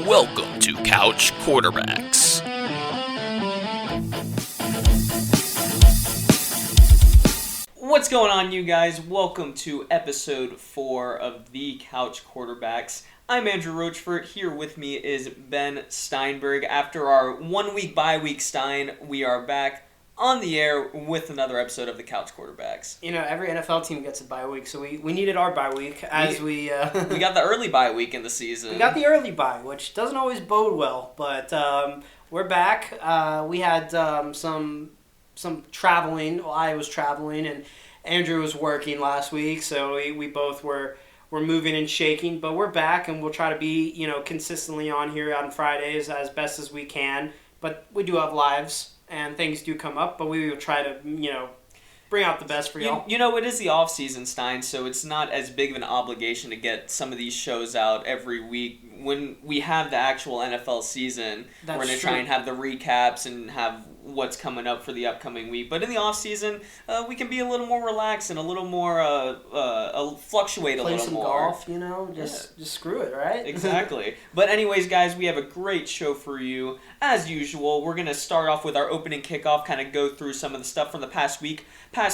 Welcome to Couch Quarterbacks. What's going on, you guys? Welcome to episode 4 of the Couch Quarterbacks. I'm Andrew Rochford. Here with me is Ben Steinberg. After our 1 week bye week, Stein, we are back on the air with another episode of the Couch Quarterbacks. You know, every NFL team gets a bye week, so we needed our bye week as we we got the early bye week in the season. We got the early bye, which doesn't always bode well, but we're back. We had some traveling. Well, I was traveling, and Andrew was working last week, so we both were moving and shaking, but we're back, and we'll try to be, consistently on here on Fridays as best as we can, but we do have lives. And things do come up, but we will try to, bring out the best for y'all. It is the off-season, Stein, so it's not as big of an obligation to get some of these shows out every week. When we have the actual NFL season, we're going to try and have the recaps and have what's coming up for the upcoming week. But in the off-season, we can be a little more relaxed and a little more, fluctuate a little more. Play some golf, just screw it, right? Exactly. But anyways, guys, we have a great show for you. As usual, we're going to start off with our opening kickoff, kind of go through some of the stuff from the past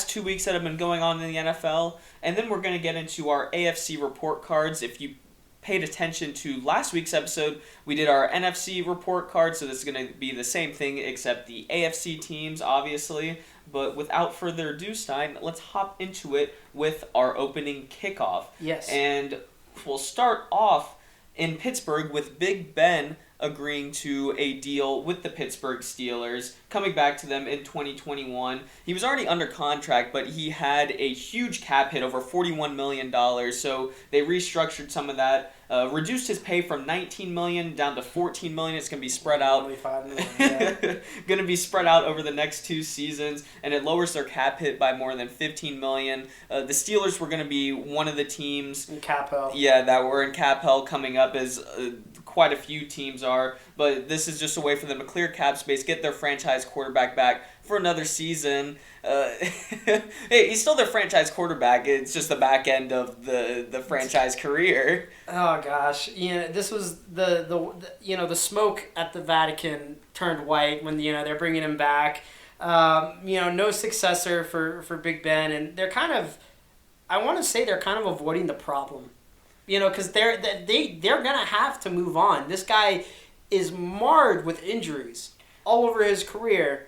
2 weeks that have been going on in the NFL. And then we're going to get into our AFC Report Cards. If you paid attention to last week's episode, we did our NFC report card, so this is going to be the same thing except the AFC teams, obviously. But without further ado, Stein, let's hop into it with our opening kickoff. Yes. And we'll start off in Pittsburgh with Big Ben agreeing to a deal with the Pittsburgh Steelers, coming back to them in 2021. He was already under contract, but he had a huge cap hit, over $41 million, so they restructured some of that, reduced his pay from $19 million down to $14 million. It's going to be spread out. Only $5 million, yeah. Going to be spread out over the next 2 seasons, and it lowers their cap hit by more than $15 million. The Steelers were going to be one of the teams in cap hell. Yeah, that were in cap hell coming up, as quite a few teams are, but this is just a way for them to clear cap space, get their franchise quarterback back for another season. Hey, he's still their franchise quarterback. It's just the back end of the franchise career. Oh gosh, this was the smoke at the Vatican turned white when they're bringing him back. No successor for Big Ben, and they're kind of avoiding the problem. Because they're gonna have to move on. This guy is marred with injuries all over his career.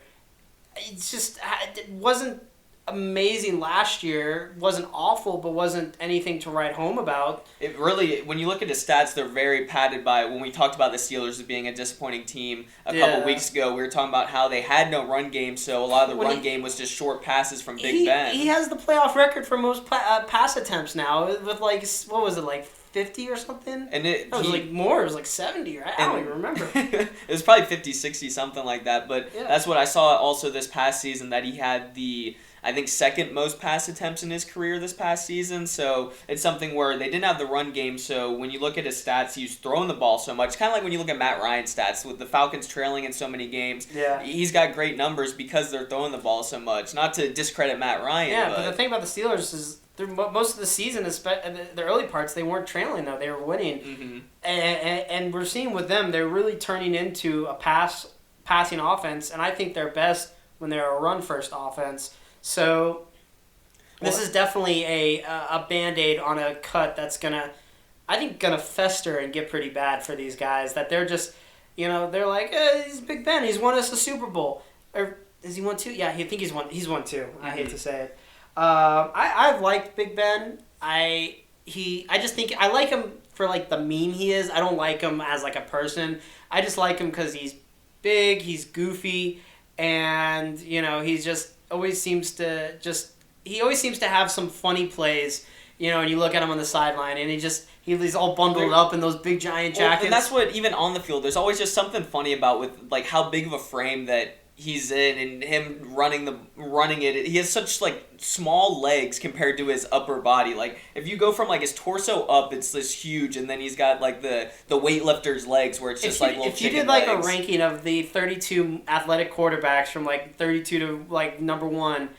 It wasn't amazing last year. Wasn't awful, but wasn't anything to write home about. It really, when you look at his stats, they're very padded by. When we talked about the Steelers as being a disappointing team a couple weeks ago, we were talking about how they had no run game, so a lot of the run game was just short passes from Big Ben. He has the playoff record for most pass attempts now, with what was it, 50 or something? And it was more. It was 70, right? I don't even remember. It was probably 50, 60, something like that. But that's what I saw also this past season, that he had the, I think, second most pass attempts in his career this past season. So it's something where they didn't have the run game. So when you look at his stats, he's throwing the ball so much. Kind of like when you look at Matt Ryan's stats with the Falcons trailing in so many games. Yeah. He's got great numbers because they're throwing the ball so much. Not to discredit Matt Ryan. Yeah, but the thing about the Steelers is, most of the season, the early parts, they weren't trailing, though. They were winning. Mm-hmm. And we're seeing with them, they're really turning into a passing offense, and I think they're best when they're a run-first offense. So this is definitely a Band-Aid on a cut that's gonna fester and get pretty bad for these guys, that they're just, they're like, he's Big Ben, he's won us a Super Bowl. Or has he won 2? Yeah, I think he's won 2. Mm-hmm. I hate to say it. I've liked Big Ben. I just think I like him for the meme he is. I don't like him as a person. I just like him because he's big, he's goofy, and he's just always seems to have some funny plays. And you look at him on the sideline, and he's all bundled up in those big giant jackets. And that's what, even on the field, there's always just something funny about with how big of a frame that he's in, and him running it. He has such small legs compared to his upper body. If you go from his torso up, it's this huge, and then he's got the weightlifter's legs where it's just little if you chicken did legs. A ranking of the 32 athletic quarterbacks from 32 to number 1,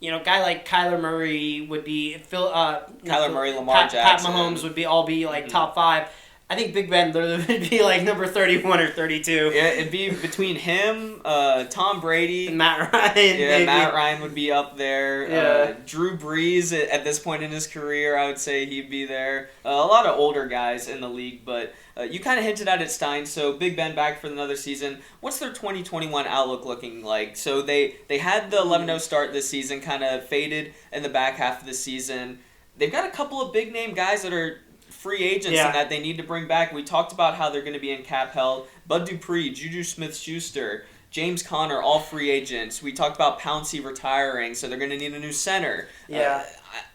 a guy like Kyler Murray would be Kyler Murray, Lamar Jackson, Pat Mahomes would be like top 5. I think Big Ben literally would be like number 31 or 32. Yeah, it'd be between him, Tom Brady, and Matt Ryan. Yeah, maybe. Matt Ryan would be up there. Yeah. Drew Brees at this point in his career, I would say he'd be there. A lot of older guys in the league, but you kind of hinted at it, Stein. So Big Ben back for another season. What's their 2021 outlook looking like? So they had the 11-0 start this season, kind of faded in the back half of the season. They've got a couple of big name guys that are free agents and that they need to bring back. We talked about how they're going to be in cap hell. Bud Dupree, Juju Smith-Schuster, James Conner, all free agents. We talked about Pouncey retiring, so they're going to need a new center. Yeah,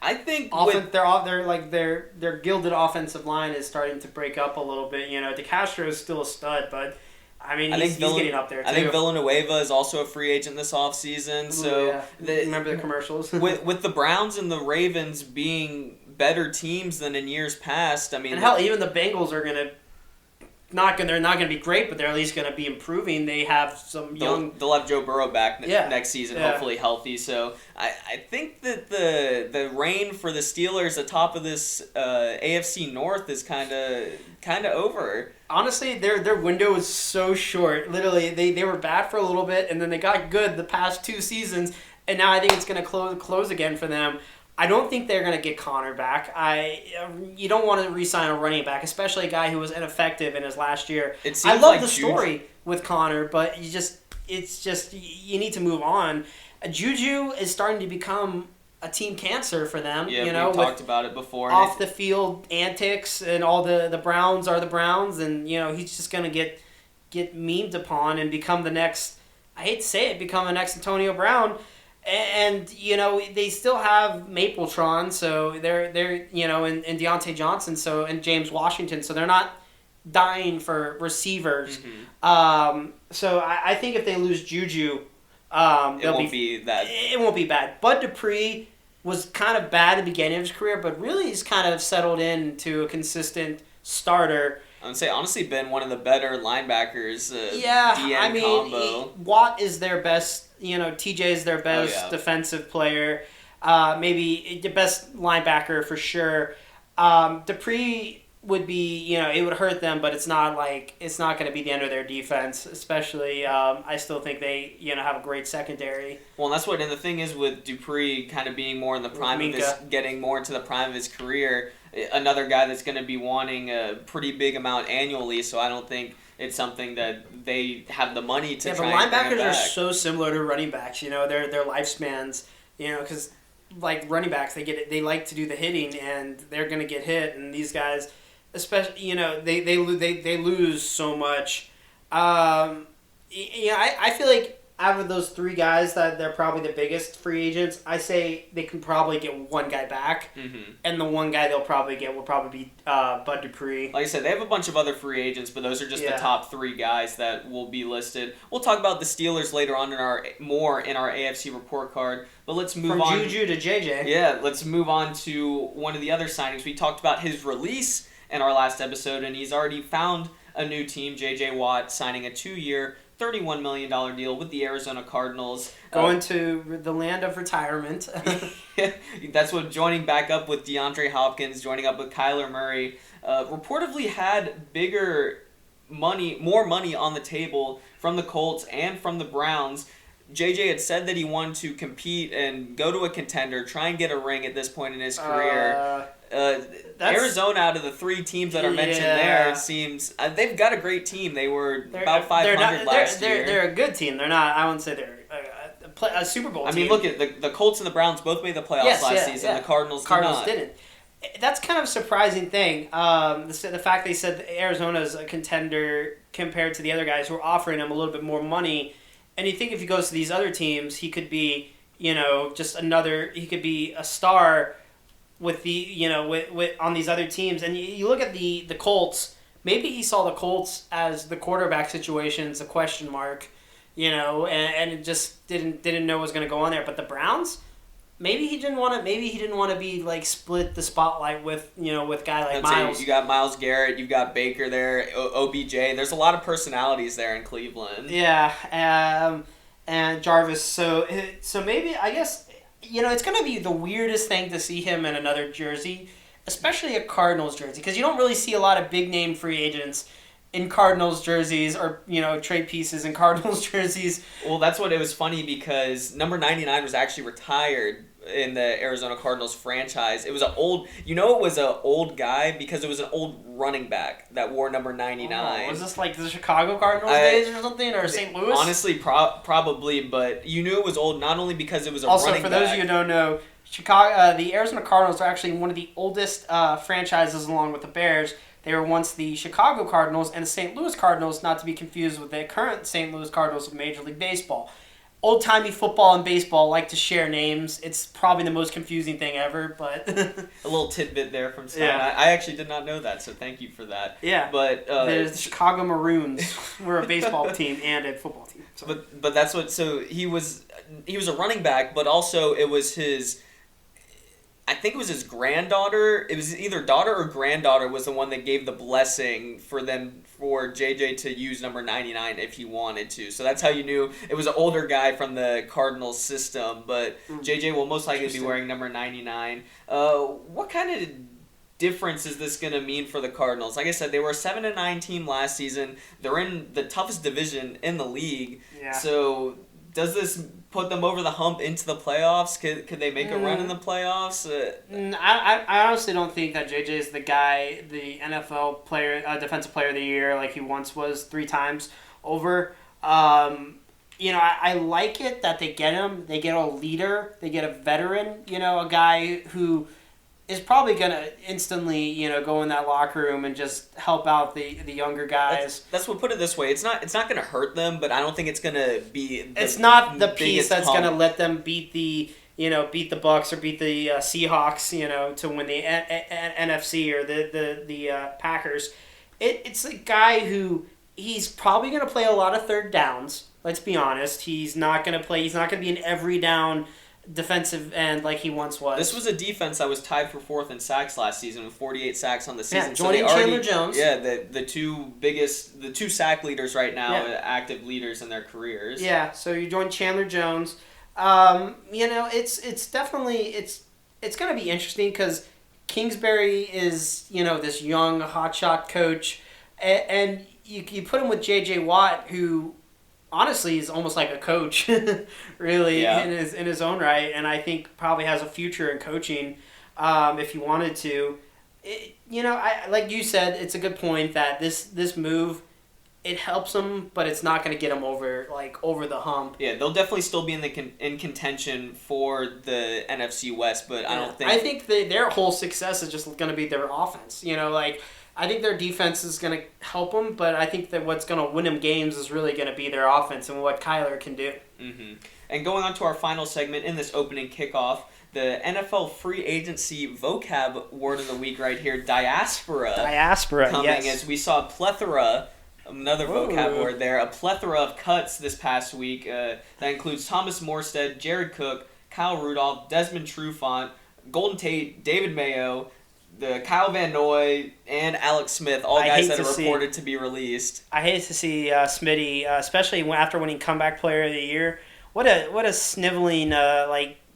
I think their gilded offensive line is starting to break up a little bit. DeCastro is still a stud, but I mean he's getting up there too. I think Villanueva is also a free agent this offseason. So remember the commercials with the Browns and the Ravens being better teams than in years past. I mean, and hell, even the Bengals are they're not gonna be great, but they're at least gonna be improving. They have some young. They'll have Joe Burrow back next season, hopefully healthy. So I think that the reign for the Steelers atop of this AFC North is kind of over. Honestly, their window is so short. Literally, they were bad for a little bit, and then they got good the past 2 seasons, and now I think it's gonna close again for them. I don't think they're going to get Conner back. You don't want to re-sign a running back, especially a guy who was ineffective in his last year. I love the story with Conner, but you need to move on. Juju is starting to become a team cancer for them. Yeah, we talked about it before. Off the field antics and all the Browns are the Browns, and he's just going to get memed upon and become the next. I hate to say it, become the next Antonio Brown. And they still have Mapletron, so they're and Deontay Johnson, and James Washington, so they're not dying for receivers. Mm-hmm. So I think if they lose Juju, it won't be bad. Bud Dupree was kind of bad at the beginning of his career, but really he's kind of settled into a consistent starter. I would say, honestly, been one of the better linebackers. Combo. Watt is their best. TJ is their best defensive player. Maybe the best linebacker for sure. Dupree would be, it would hurt them, but it's not going to be the end of their defense. Especially, I still think they, have a great secondary. Well, and that's and the thing is with Dupree kind of being more in the prime of getting more into the prime of his career. Another guy that's going to be wanting a pretty big amount annually, so I don't think it's something that they have the money to try and bring him back. Linebackers are so similar to running backs, their lifespans, because like running backs, they like to do the hitting, and they're going to get hit, and these guys, especially, they lose so much. I feel like out of those 3 guys that they're probably the biggest free agents, I say they can probably get 1 guy back, and the 1 guy they'll probably get will probably be Bud Dupree. Like I said, they have a bunch of other free agents, but those are just the top 3 guys that will be listed. We'll talk about the Steelers later on in our AFC report card, but let's move on. From Juju to J.J. Yeah, let's move on to one of the other signings. We talked about his release in our last episode, and he's already found a new team, J.J. Watt, signing a 2-year, $31 million deal with the Arizona Cardinals. Going to the land of retirement. That's what joining back up with DeAndre Hopkins, joining up with Kyler Murray, reportedly had more money on the table from the Colts and from the Browns. JJ had said that he wanted to compete and go to a contender, try and get a ring at this point in his career. Arizona, out of the 3 teams that are mentioned there, it seems they've got a great team. They were about 500 last year. They're a good team. They're not. I wouldn't say they're a Super Bowl team. I mean, look at the Colts and the Browns both made the playoffs last season. Yeah. The Cardinals didn't. That's kind of a surprising thing. The fact they said Arizona is a contender compared to the other guys who are offering him a little bit more money. And you think if he goes to these other teams, he could be, just another. He could be a star with with on these other teams. And you look at the Colts. Maybe he saw the Colts as the quarterback situation is a question mark, and it just didn't know what was going to go on there. But the Browns, maybe he didn't want to be like split the spotlight with guy like Miles. You got Myles Garrett, you've got Baker there, OBJ. There's a lot of personalities there in Cleveland. Yeah, and Jarvis. So maybe I guess it's going to be the weirdest thing to see him in another jersey, especially a Cardinals jersey, because you don't really see a lot of big-name free agents in Cardinals jerseys or, trade pieces in Cardinals jerseys. Well, that's what it was funny because number 99 was actually retired in the Arizona Cardinals franchise. It was an old, it was an old guy because it was an old running back that wore number 99. Was this like the Chicago Cardinals days or something, or St. Louis? Honestly, probably, but you knew it was old not only because it was a running back. Also, for those of you who don't know, the Arizona Cardinals are actually one of the oldest franchises along with the Bears. They were once the Chicago Cardinals and the St. Louis Cardinals, not to be confused with the current St. Louis Cardinals of Major League Baseball. Old-timey football and baseball like to share names. It's probably the most confusing thing ever, but... A little tidbit there from Stein. Yeah. I actually did not know that, so thank you for that. Yeah, but the Chicago Maroons were a baseball team and a football team. So. But that's what... So he was a running back, but also it was his... I think it was his granddaughter. It was either daughter or granddaughter was the one that gave the blessing for J.J. to use number 99 if he wanted to. So that's how you knew it was an older guy from the Cardinals system. But J.J. will most likely be wearing number 99. What kind of difference is this going to mean for the Cardinals? Like I said, they were a 7-9 team last season. They're in the toughest division in the league. Yeah. So does this put them over the hump into the playoffs? Could they make a run in the playoffs? I honestly don't think that JJ is the guy, the NFL player, defensive player of the year like he once was 3 times over. I like it that they get him. They get a leader. They get a veteran, a guy who is probably going to instantly, go in that locker room and just help out the younger guys. That's what, put it this way. It's not going to hurt them, but I don't think it's going to be it's not the piece that's going to let them beat the Bucks or beat the Seahawks, to win the NFC or the Packers. It's a guy who he's probably going to play a lot of third downs. Let's be honest. He's not going to be an every down defensive end like he once was. This was a defense that was tied for 4th in sacks last season with 48 sacks on the season. Yeah, joining Chandler Jones. Yeah, the two sack leaders right now, active leaders in their careers. Yeah, so you join Chandler Jones. It's definitely it's going to be interesting because Kingsbury is this young hotshot coach, and you put him with J.J. Watt, who honestly is almost like a coach, really, in his own right, and I think probably has a future in coaching if he wanted to. Like you said, it's a good point that this move, it helps them, but it's not going to get them over the hump. Yeah, they'll definitely still be in contention for the NFC West, but I think their whole success is just going to be their offense. I think their defense is going to help them, but I think that what's going to win them games is really going to be their offense and what Kyler can do. Mm-hmm. And going on to our final segment in this opening kickoff, the NFL free agency vocab word of the week right here, diaspora. Diaspora, coming yes. As we saw a plethora, another vocab word there, a plethora of cuts this past week. That includes Thomas Morstead, Jared Cook, Kyle Rudolph, Desmond Trufant, Golden Tate, David Mayo, the Kyle Van Noy, and Alex Smith, all guys that are reported to be released. I hate to see Smitty, especially after winning Comeback Player of the Year. What a sniveling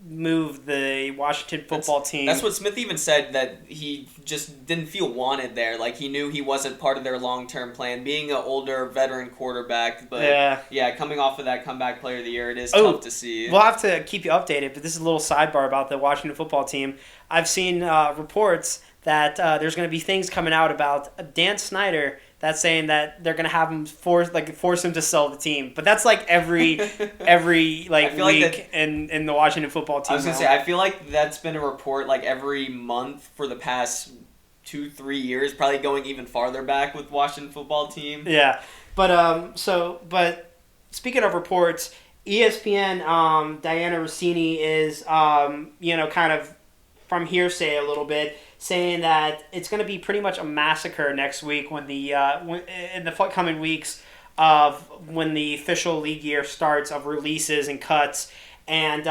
move the Washington football team. That's what Smith even said, that he just didn't feel wanted there. Like, he knew he wasn't part of their long-term plan, being an older veteran quarterback. But coming off of that Comeback Player of the Year, it is tough to see. We'll have to keep you updated, but this is a little sidebar about the Washington football team. I've seen reports that there's going to be things coming out about Dan Snyder that's saying that they're going to have him force him to sell the team. But that's every week in the Washington football team. I was going to say, I feel like that's been a report every month for the past 2-3 years, probably going even farther back with Washington football team. Yeah. But speaking of reports, ESPN Diana Rossini is kind of from hearsay a little bit, saying that it's going to be pretty much a massacre next week in the coming weeks of when the official league year starts, of releases and cuts, and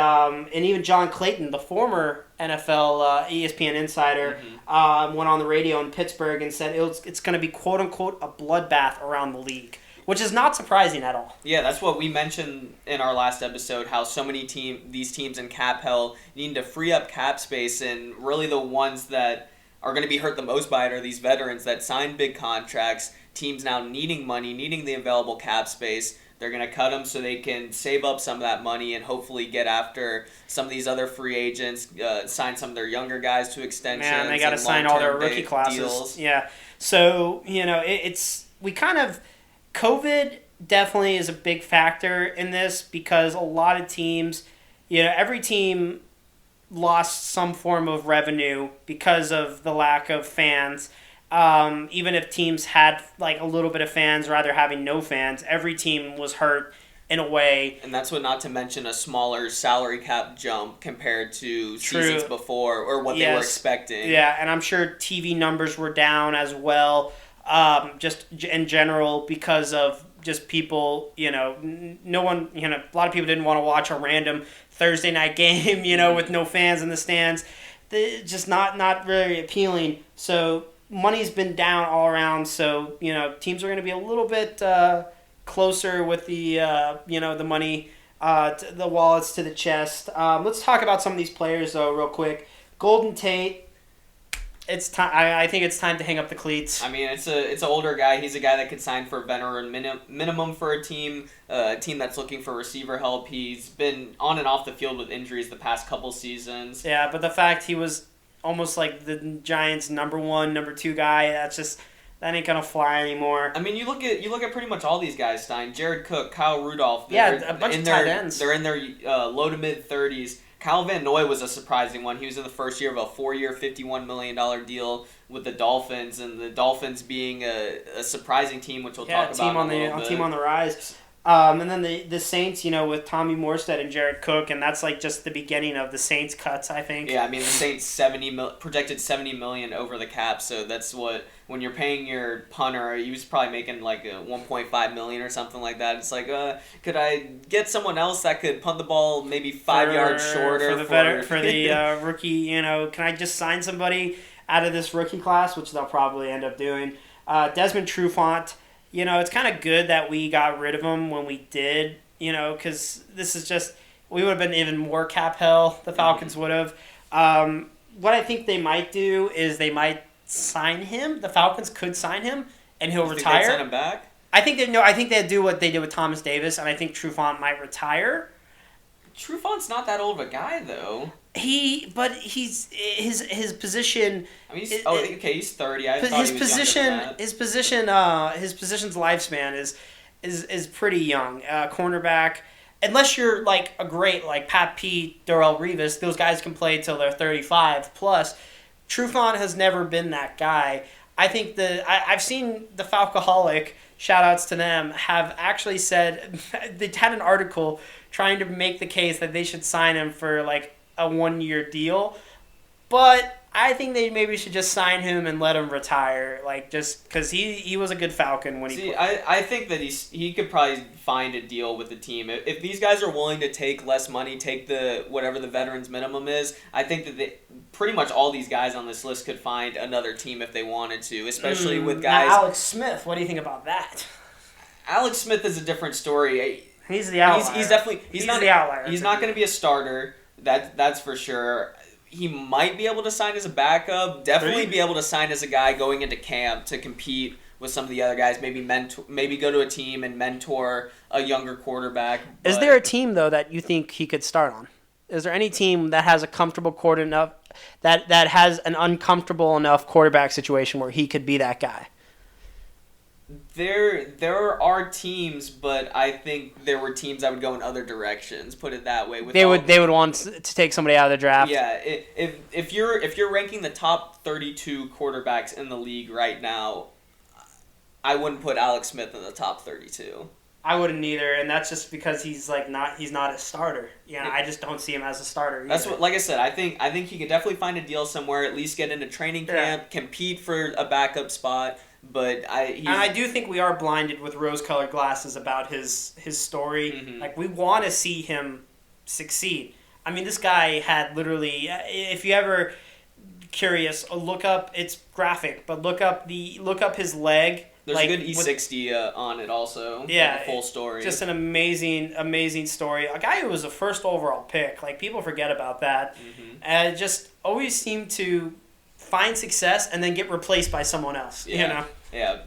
even John Clayton, the former NFL ESPN insider, went on the radio in Pittsburgh and said it's going to be quote unquote a bloodbath around the league. which is not surprising at all. Yeah, that's what we mentioned in our last episode, how so many these teams in cap hell need to free up cap space, and really the ones that are going to be hurt the most by it are these veterans that sign big contracts, teams now needing money, needing the available cap space. They're going to cut them so they can save up some of that money and hopefully get after some of these other free agents, sign some of their younger guys to extensions. Man, they got to sign all their rookie classes. Deals. Yeah. So, COVID definitely is a big factor in this because a lot of teams, every team lost some form of revenue because of the lack of fans. Even if teams had like a little bit of fans, rather having no fans, every team was hurt in a way. And that's what, not to mention a smaller salary cap jump compared to seasons before or what they were expecting. Yeah, and I'm sure TV numbers were down as well, just in general because of just people, no one, a lot of people didn't want to watch a random Thursday night game, with no fans in the stands. Just not very appealing. So money's been down all around, so teams are going to be a little bit closer with the the money, the wallets to the chest. Let's talk about some of these players though, real quick. Golden Tate. It's time. I think it's time to hang up the cleats. I mean, it's an older guy. He's a guy that could sign for a veteran minimum for a team that's looking for receiver help. He's been on and off the field with injuries the past couple seasons. Yeah, but the fact he was almost like the Giants' number 1, number 2 guy, that ain't gonna fly anymore. I mean, you look at pretty much all these guys, Stein, Jared Cook, Kyle Rudolph. A bunch of tight ends. They're in their low to mid 30s. Kyle Van Noy was a surprising one. He was in the first year of a 4-year, $51 million deal with the Dolphins, and the Dolphins being a surprising team, which we'll talk about in a little bit. Team on the rise. And then the Saints, with Tommy Morstead and Jared Cook, and that's like just the beginning of the Saints cuts, I think. Yeah, I mean the Saints projected $70 million over the cap, so that's what, when you're paying your punter, he was probably making like a $1.5 million or something like that. It's like, could I get someone else that could punt the ball maybe 5 yards shorter for the rookie? Can I just sign somebody out of this rookie class, which they'll probably end up doing? Desmond Trufant. It's kind of good that we got rid of him when we did, because this is just, we would have been even more cap hell, the Falcons would have. What I think they might do is they might sign him. The Falcons could sign him, and he'll retire. Think they'd sign him back? I think they'd do what they did with Thomas Davis, and I think Trufant might retire. Trufant's not that old of a guy, though. His position. I mean, he's 30. I thought he was younger than that. His position's lifespan is pretty young. Cornerback, unless you're like a great like Pat Pete, Darrelle Revis, those guys can play till they're 35 plus. Trufant has never been that guy. I think I've seen the Falcoholic, shout outs to them, have actually said they had an article trying to make the case that they should sign him for like a 1-year deal, but I think they maybe should just sign him and let him retire, like just because he was a good Falcon when he played. I think that he could probably find a deal with the team if these guys are willing to take less money, take the whatever the veterans minimum is. I think that pretty much all these guys on this list could find another team if they wanted to, especially with guys. Now Alex Smith, what do you think about that? Alex Smith is a different story. He's the outlier. He's not the outlier. He's not going to be a starter. That's for sure. He might be able to sign as a backup. Definitely be able to sign as a guy going into camp to compete with some of the other guys. Maybe go to a team and mentor a younger quarterback. Is there a team though that you think he could start on? Is there any team that has a comfortable that has an uncomfortable enough quarterback situation where he could be that guy? There are teams, but I think there were teams that would go in other directions. Put it that way. They would want to take somebody out of the draft. Yeah, if you're ranking the top 32 quarterbacks in the league right now, I wouldn't put Alex Smith in the top 32. I wouldn't either, and that's just because he's not a starter. I just don't see him as a starter either. That's what, like I said, I think he could definitely find a deal somewhere, at least get into training camp, compete for a backup spot. But I do think we are blinded with rose-colored glasses about his story. Mm-hmm. Like, we want to see him succeed. I mean, this guy had literally, if you ever curious, look up, it's graphic, but look up his leg There's a good E60 on it also. Yeah, the full story. Just an amazing story. A guy who was a first overall pick. Like, people forget about that. And just always seemed to find success and then get replaced by someone else. Yeah. You know?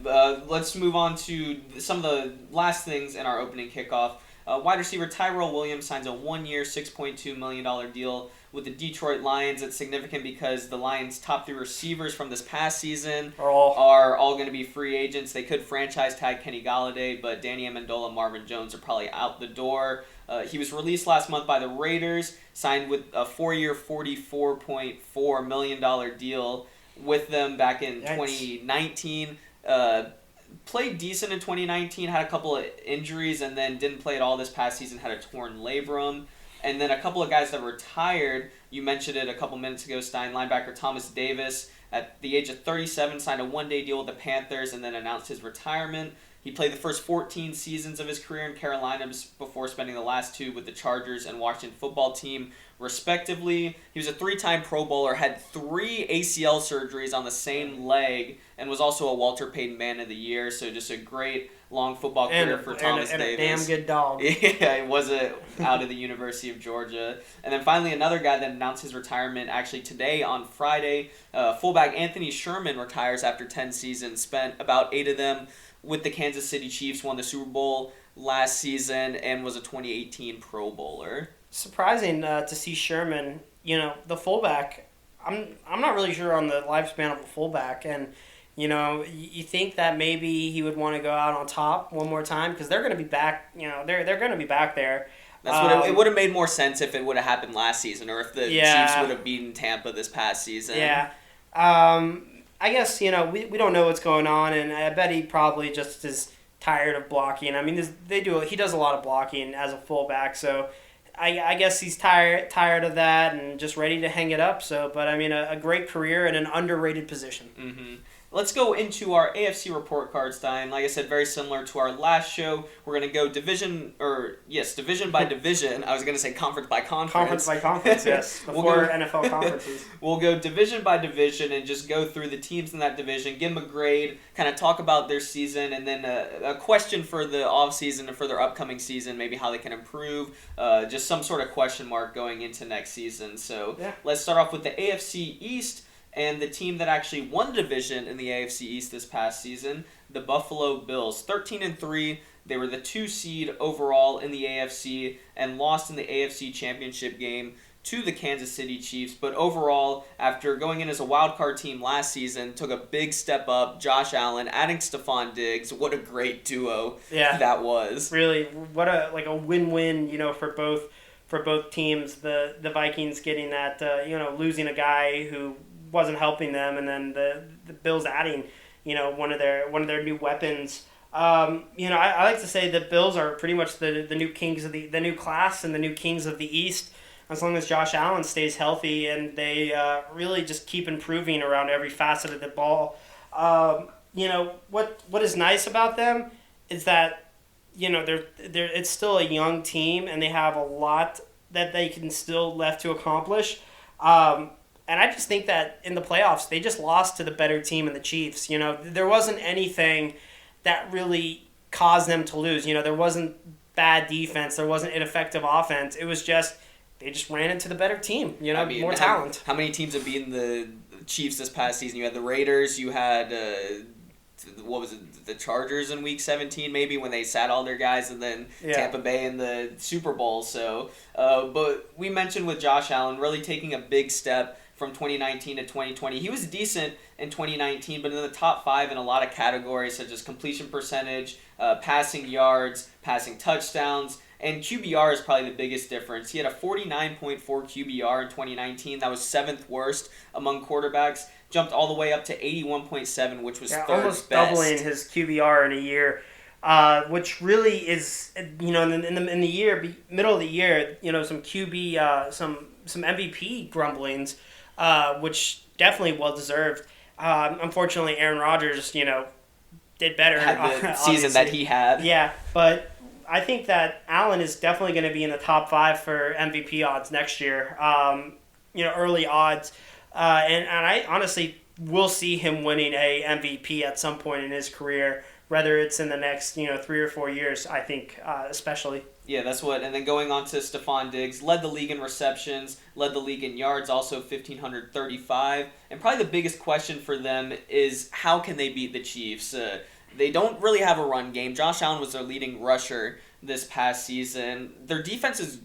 Yeah. Let's move on to some of the last things in our opening kickoff. Wide receiver Tyrell Williams signs a 1-year, $6.2 million deal with the Detroit Lions. It's significant because the Lions' top 3 receivers from this past season are all going to be free agents. They could franchise tag Kenny Golladay, but Danny Amendola and Marvin Jones are probably out the door. He was released last month by the Raiders, signed with a 4-year, $44.4 million deal with them back in 2019. Played decent in 2019, had a couple of injuries, and then didn't play at all this past season, had a torn labrum. And then a couple of guys that retired, you mentioned it a couple minutes ago, Stein, linebacker Thomas Davis, at the age of 37, signed a 1-day deal with the Panthers and then announced his retirement. He played the first 14 seasons of his career in Carolina before spending the last 2 with the Chargers and Washington football team, respectively. He was a 3-time Pro Bowler, had 3 ACL surgeries on the same leg, and was also a Walter Payton Man of the Year. So just a great long football career for Thomas Davis. And a damn good dog. Yeah, he was out of the University of Georgia. And then finally another guy that announced his retirement actually today on Friday. Fullback Anthony Sherman retires after 10 seasons, spent about 8 of them with the Kansas City Chiefs, won the Super Bowl last season, and was a 2018 Pro Bowler. Surprising to see Sherman, the fullback. I'm not really sure on the lifespan of a fullback, and you think that maybe he would want to go out on top one more time because they're going to be back. They're going to be back there. That's what it would have made more sense if it would have happened last season, or if the Chiefs would have beaten Tampa this past season. Yeah. I guess, we don't know what's going on, and I bet he probably just is tired of blocking. I mean, he does a lot of blocking as a fullback, so I guess he's tired of that and just ready to hang it up. So, but I mean, a great career in an underrated position. Mm-hmm. Let's go into our AFC Report Cards, Stein. Like I said, very similar to our last show. We're going to go division by division. I was going to say conference by conference. Conference by conference, yes. Before NFL conferences. We'll go division by division and just go through the teams in that division, give them a grade, kind of talk about their season, and then a question for the offseason and for their upcoming season, maybe how they can improve, just some sort of question mark going into next season. So Let's start off with the AFC East. And the team that actually won the division in the AFC East this past season, the Buffalo Bills, 13-3. They were the 2 seed overall in the AFC and lost in the AFC Championship game to the Kansas City Chiefs. But overall, after going in as a wild card team last season, took a big step up. Josh Allen, adding Stephon Diggs. What a great duo that was. Really, what a win-win, for both teams. The Vikings getting that, losing a guy who wasn't helping them, and then the Bills adding, one of their new weapons. I like to say the Bills are pretty much the new kings of the new class and the new kings of the East, as long as Josh Allen stays healthy and they really just keep improving around every facet of the ball. What is nice about them is that they're it's still a young team and they have a lot that they can still left to accomplish. And I just think that in the playoffs, they just lost to the better team in the Chiefs. There wasn't anything that really caused them to lose. There wasn't bad defense. There wasn't ineffective offense. It was just, they just ran into the better team, more talent. How many teams have beaten the Chiefs this past season? You had the Raiders, you had, the Chargers in Week 17 maybe when they sat all their guys, and then Tampa Bay in the Super Bowl. So, but we mentioned with Josh Allen really taking a big step from 2019 to 2020. He was decent in 2019, but in the top 5 in a lot of categories, such as completion percentage, passing yards, passing touchdowns, and QBR is probably the biggest difference. He had a 49.4 QBR in 2019. That was 7th worst among quarterbacks. Jumped all the way up to 81.7, which was third almost best. Doubling his QBR in a year. Which really is, in the year, middle of the year, some QB, some MVP grumblings, which definitely well deserved. Unfortunately, Aaron Rodgers, did better. Had the season that he had. Yeah, but I think that Allen is definitely going to be in the top 5 for MVP odds next year. Early odds, and I honestly we'll see him winning a MVP at some point in his career, whether it's in the next 3 or 4 years. I think especially. Yeah, that's what. And then going on to Stephon Diggs, led the league in receptions, led the league in yards, also 1,535. And probably the biggest question for them is how can they beat the Chiefs? They don't really have a run game. Josh Allen was their leading rusher this past season. Their defense is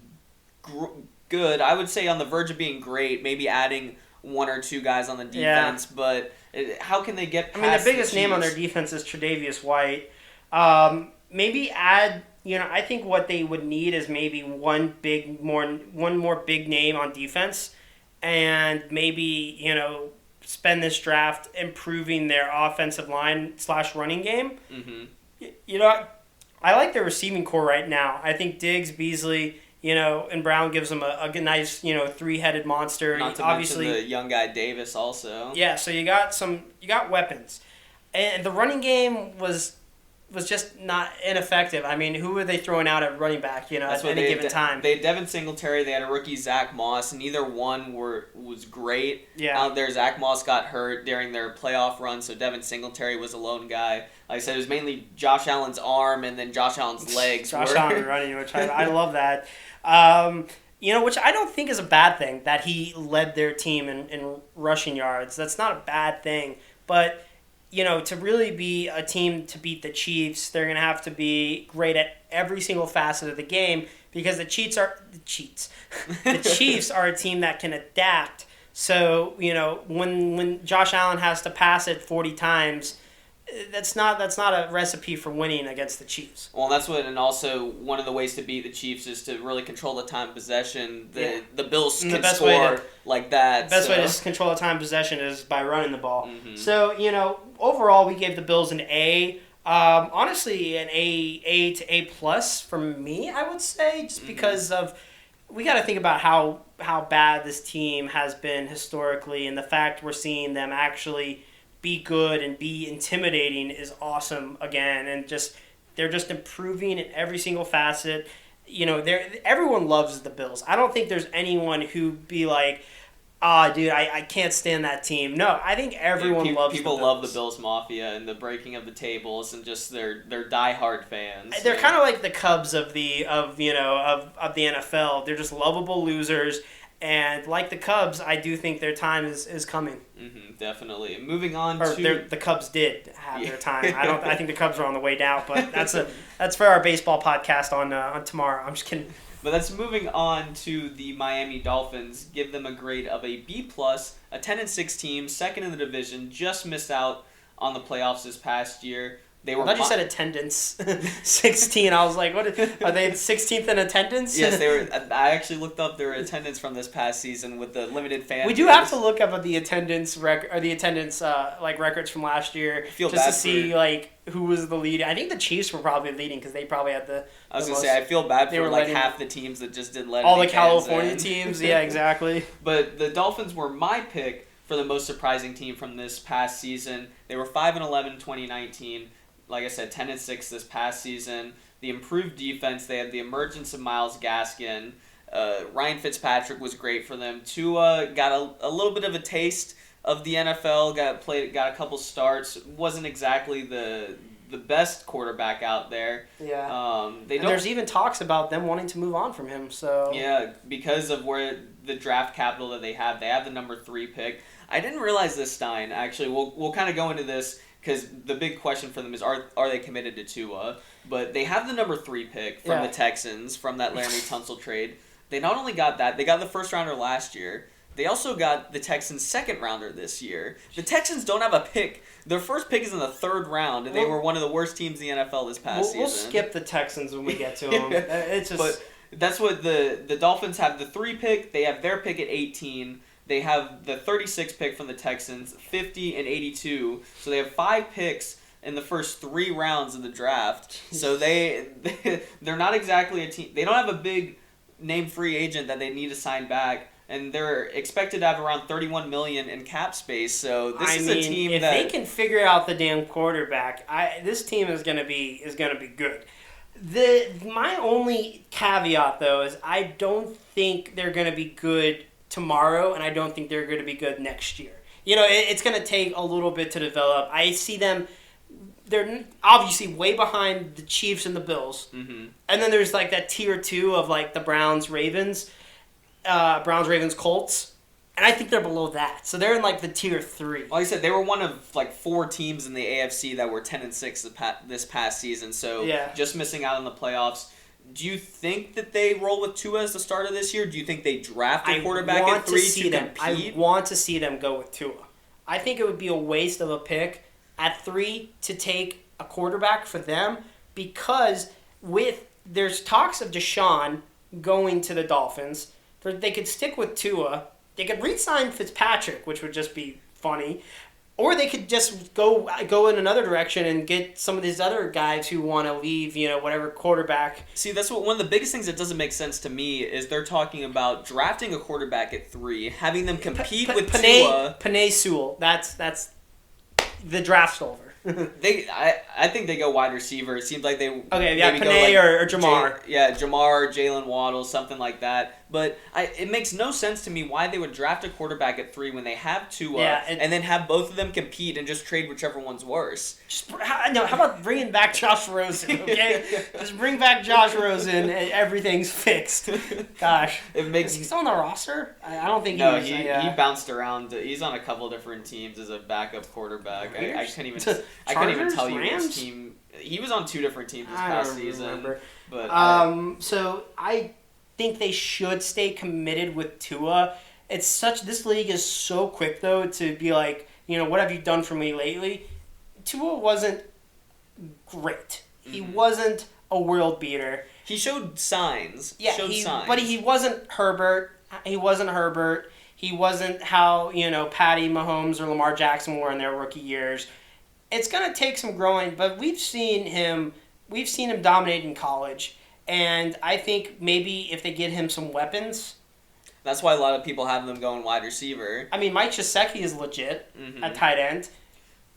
good. I would say on the verge of being great, maybe adding 1 or 2 guys on the defense. Yeah. But how can they get past the biggest name on their defense is Tre'Davious White. Maybe add... I think what they would need is maybe one more big name on defense, and maybe spend this draft improving their offensive line / running game. Mm-hmm. I like their receiving core right now. I think Diggs, Beasley, and Brown gives them a nice 3-headed monster. Not to mention the young guy Davis also. Yeah, so you got weapons, and the running game was just not ineffective. I mean, who were they throwing out at running back, at any given time? They had Devin Singletary, they had a rookie, Zach Moss, and neither one was great out there. Zach Moss got hurt during their playoff run, so Devin Singletary was a lone guy. Like I said, it was mainly Josh Allen's arm and then Josh Allen's legs. Josh Allen running, which I love that. Which I don't think is a bad thing, that he led their team in rushing yards. That's not a bad thing, but... to really be a team to beat the Chiefs, they're going to have to be great at every single facet of the game, because the Chiefs are a team that can adapt. So, when Josh Allen has to pass it 40 times, that's not a recipe for winning against the Chiefs. Well, that's what, and also one of the ways to beat the Chiefs is to really control the time of possession. The Bills can score like that. The best way to control the time of possession is by running the ball. Mm-hmm. So, overall, we gave the Bills an A. Honestly, an A to A plus from me, I would say, just because of we got to think about how bad this team has been historically, and the fact we're seeing them actually be good and be intimidating is awesome again, and they're just improving in every single facet. Everyone loves the Bills. I don't think there's anyone who'd be like, dude, I can't stand that team. No, I think everyone loves the Bills. People love the Bills Mafia and the breaking of the tables and just they're diehard fans. They're kind of like the Cubs of the NFL. They're just lovable losers. And like the Cubs, I do think their time is coming. Mm-hmm, definitely. Moving on the Cubs did have their time. I think the Cubs are on the way down, but that's for our baseball podcast on tomorrow. I'm just kidding. But that's moving on to the Miami Dolphins. Give them a grade of a B+, a 10-6 team, second in the division, just missed out on the playoffs this past year. I thought you said attendance 16. I was like, what? Are they 16th in attendance? Yes, they were. I actually looked up their attendance from this past season with the limited fans. We do have to look up at the attendance records from last year just to see who was the lead. I think the Chiefs were probably leading because they probably had the. I was gonna say I feel bad for half the teams that just didn't let all the California teams. Yeah, exactly. But the Dolphins were my pick for the most surprising team from this past season. They were 5-11 in 2019. Like I said, 10-6 this past season. The improved defense, they had the emergence of Myles Gaskin. Ryan Fitzpatrick was great for them. Tua got a little bit of a taste of the NFL. Got a couple starts. Wasn't exactly the best quarterback out there. Yeah. There's even talks about them wanting to move on from him. So yeah, because of where the draft capital that they have the number 3 pick. I didn't realize this, Stein. Actually, we'll kind of go into this. Because the big question for them is, are they committed to Tua? But they have the number 3 pick from the Texans, from that Laremy Tunsil trade. They not only got that, they got the first rounder last year. They also got the Texans' second rounder this year. The Texans don't have a pick. Their first pick is in the 3rd round, and they were one of the worst teams in the NFL this past season. We'll skip the Texans when we get to them. It's just... But that's what the Dolphins have the 3 pick. They have their pick at 18. They have the 36th pick from the Texans, 50 and 82. So they have 5 picks in the first 3 rounds of the draft. So they're not exactly a team. They don't have a big name free agent that they need to sign back. And they're expected to have around $31 million in cap space. So this is a team if that they can figure out the damn quarterback, this team is gonna be good. My only caveat though is I don't think they're gonna be good tomorrow, and I don't think they're going to be good next year. it's going to take a little bit to develop. I see them. They're obviously way behind the Chiefs and the Bills. Mm-hmm. And then there's like that tier 2 of like the Browns, Ravens, Colts. And I think they're below that. So they're in like the tier 3. Like I said, they were one of like 4 teams in the AFC that were 10-6 this past season. So just missing out on the playoffs. Do you think that they roll with Tua as the start of this year? Do you think they draft a quarterback at 3 to compete? I want to see them go with Tua. I think it would be a waste of a pick at 3 to take a quarterback for them, because there's talks of Deshaun going to the Dolphins. They could stick with Tua. They could re-sign Fitzpatrick, which would just be funny. Or they could just go in another direction and get some of these other guys who want to leave, whatever quarterback. See, that's one of the biggest things that doesn't make sense to me is they're talking about drafting a quarterback at 3, having them compete with Tua. Penei Sewell. That's the draft's over. I think they go wide receiver. It seems like they Penei or Jamar. Jamar, Jalen Waddle, something like that. But it makes no sense to me why they would draft a quarterback at 3 when they have Tua, and then have both of them compete and just trade whichever one's worse. How about bringing back Josh Rosen? Okay, just bring back Josh Rosen and everything's fixed. Gosh, is he still on the roster? I don't think he bounced around. He's on a couple different teams as a backup quarterback. I couldn't even tell you which team. He was on 2 different teams this past season. Remember. But so I think they should stay committed with Tua. This league is so quick though to be like, what have you done for me lately? Tua wasn't great. He wasn't a world beater. He showed signs. But he wasn't Herbert. He wasn't how, Patty Mahomes or Lamar Jackson were in their rookie years. It's going to take some growing, but we've seen him dominate in college. And I think maybe if they get him some weapons. That's why a lot of people have them going wide receiver. I mean, Mike Gesicki is legit at tight end.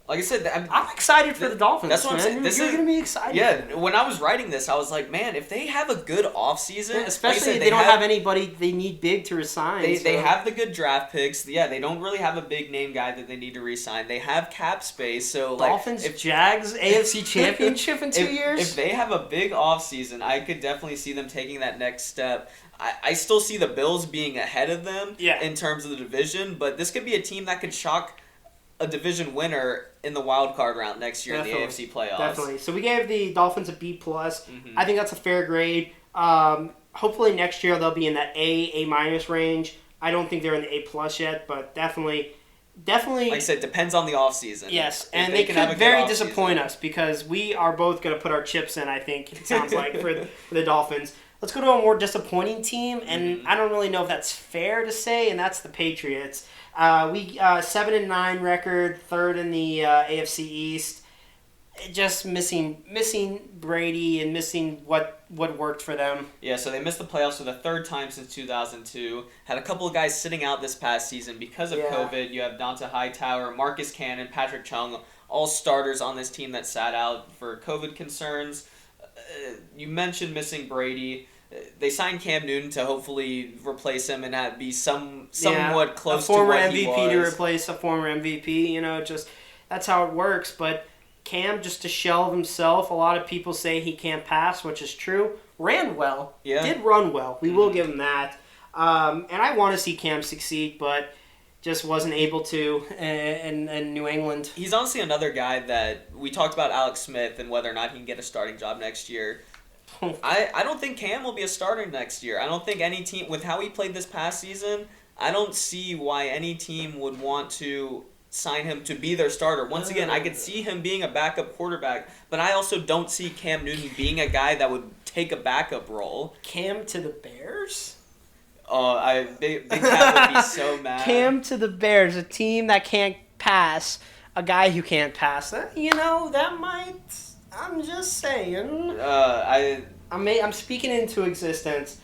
Like I said, I'm excited for the Dolphins. That's what I'm saying. You're going to be excited. Yeah, when I was writing this, I was like, man, if they have a good offseason. Especially if they don't have anybody they need big to resign. They have the good draft picks. Yeah, they don't really have a big name guy that they need to resign. They have cap space. So Dolphins, Jags, AFC Championship in 2 years? If they have a big offseason, I could definitely see them taking that next step. I still see the Bills being ahead of them in terms of the division, but this could be a team that could shock a division winner in the wild card round next year in the AFC playoffs. Definitely. So we gave the Dolphins a B+. I think that's a fair grade. Hopefully next year they'll be in that A- range. I don't think they're in the A+ yet, but definitely. Like I said, depends on the offseason. Yes, and they could very disappoint us because we are both going to put our chips in, I think, it sounds like, for the Dolphins. Let's go to a more disappointing team, and I don't really know if that's fair to say, and that's the Patriots. 7-9 record, 3rd in the AFC East. Just missing Brady and missing what worked for them. Yeah, so they missed the playoffs for the 3rd time since 2002. Had a couple of guys sitting out this past season because of COVID. You have Dante Hightower, Marcus Cannon, Patrick Chung, all starters on this team that sat out for COVID concerns. You mentioned missing Brady. They signed Cam Newton to hopefully replace him and be somewhat close to what he was. A former MVP to replace a former MVP. Just that's how it works. But Cam, just to shelve himself, a lot of people say he can't pass, which is true. Ran well. Yeah. Did run well. We will give him that. And I want to see Cam succeed, but just wasn't able to in New England. He's honestly another guy that we talked about Alex Smith and whether or not he can get a starting job next year. I don't think Cam will be a starter next year. I don't think any team, with how he played this past season, I don't see why any team would want to sign him to be their starter. Once again, I could see him being a backup quarterback, but I also don't see Cam Newton being a guy that would take a backup role. Cam to the Bears? Oh, Big Cat would be so mad. Cam to the Bears, a team that can't pass, a guy who can't pass. That might... I'm just saying. I'm speaking into existence,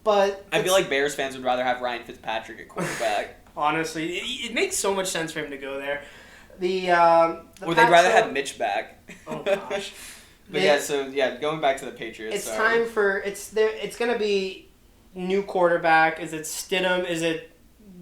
but I feel like Bears fans would rather have Ryan Fitzpatrick at quarterback. Honestly, it makes so much sense for him to go there. Or they'd rather have Mitch back. Oh gosh. But going back to the Patriots. It's time for it's gonna be new quarterback. Is it Stidham? Is it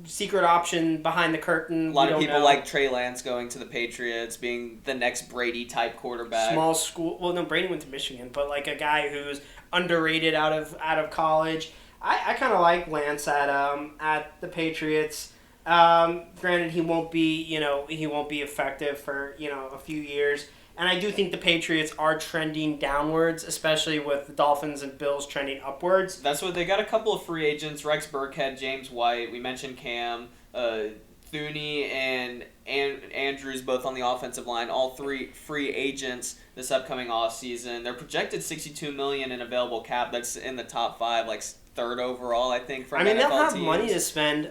secret option behind the curtain. A lot of people like Trey Lance going to the Patriots, being the next Brady-type quarterback. Small school. Well, no, Brady went to Michigan, but like a guy who's underrated out of college. I kind of like Lance at the Patriots. Granted, he won't be effective for a few years. And I do think the Patriots are trending downwards, especially with the Dolphins and Bills trending upwards. That's what they got. A couple of free agents: Rex Burkhead, James White. We mentioned Cam, Thuney, and Andrews, both on the offensive line. All three free agents this upcoming offseason. They're projected $62 million in available cap. That's in the top 5, like third overall, I think. From NFL they'll have teams. money to spend.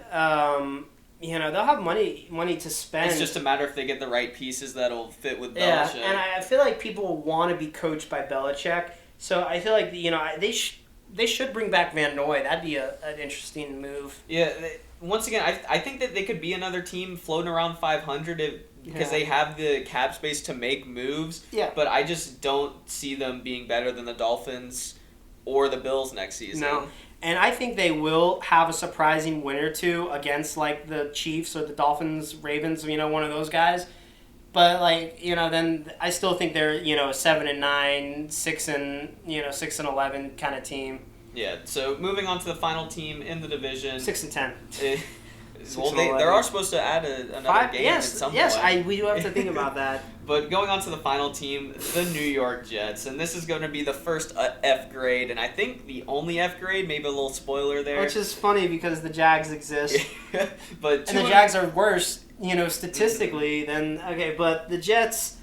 They'll have money to spend. It's just a matter if they get the right pieces that'll fit with Belichick. Yeah, and I feel like people want to be coached by Belichick. So I feel like they should bring back Van Noy. That'd be an interesting move. Yeah. Once again, I think that they could be another team floating around 500 because they have the cap space to make moves. Yeah. But I just don't see them being better than the Dolphins or the Bills next season. No. And I think they will have a surprising win or two against like the Chiefs or the Dolphins, Ravens, one of those guys. But then I still think they're 7-9, 6-11 kind of team. Yeah. So moving on to the final team in the division, 6-10. Well, they are supposed to add another game at some point. Yes, we do have to think about that. But going on to the final team, the New York Jets, and this is going to be the first F grade, and I think the only F grade. Maybe a little spoiler there. Which is funny because the Jags exist, but and the Jags are worse, statistically than but the Jets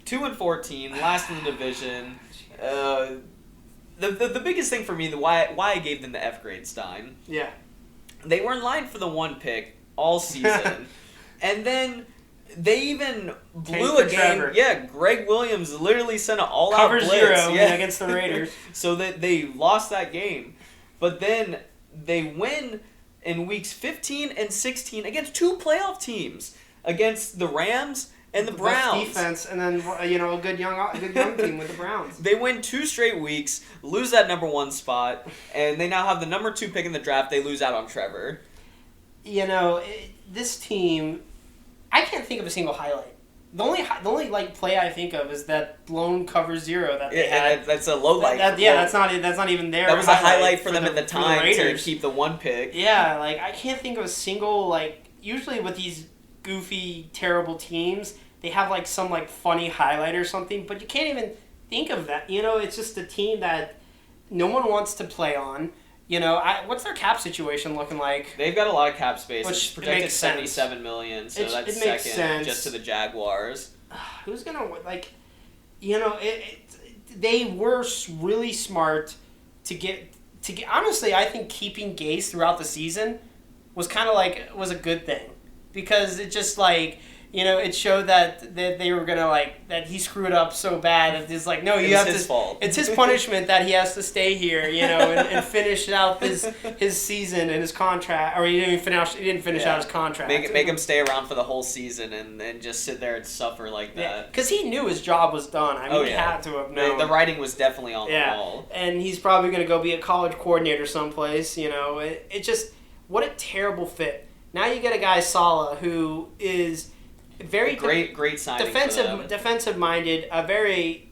2-14, last in the division. The biggest thing for me, why I gave them the F grade, Stein. Yeah. They were in line for the 1 pick all season. And then they even blew a game. Trevor. Yeah, Greg Williams literally sent an all-out Cover blitz. 0 yeah. against the Raiders. So they lost that game. But then they win in weeks 15 and 16 against 2 playoff teams. Against the Rams and the Browns. Defense, and then a good young team with the Browns. They win 2 straight weeks, lose that number 1 spot, and they now have the number 2 pick in the draft. They lose out on Trevor. This team, I can't think of a single highlight. The only play I think of is that blown cover 0 that they had. That's a low light. That's not even there. That was a highlight for them at the time to keep the 1 pick. Yeah, I can't think of a single usually with these goofy, terrible teams, they have some funny highlight or something, but you can't even think of that. It's just a team that no one wants to play on. What's their cap situation looking like? They've got a lot of cap space. Which it's projected makes $77 million, so that's it makes second sense. just to the Jaguars. Who's gonna they were really smart to get. Honestly, I think keeping Gase throughout the season was kind of was a good thing. Because it just it showed that they were gonna that he screwed up so bad that it's no, you have his fault. It's his punishment that he has to stay here, and finish out his season and his contract, or he didn't finish out his contract. Make him stay around for the whole season and just sit there and suffer like that. Because he knew his job was done. He had to have known. The writing was definitely on the wall. And he's probably gonna go be a college coordinator someplace. It just what a terrible fit. Now you get a guy Saleh who is very great signing. Defensive minded, a very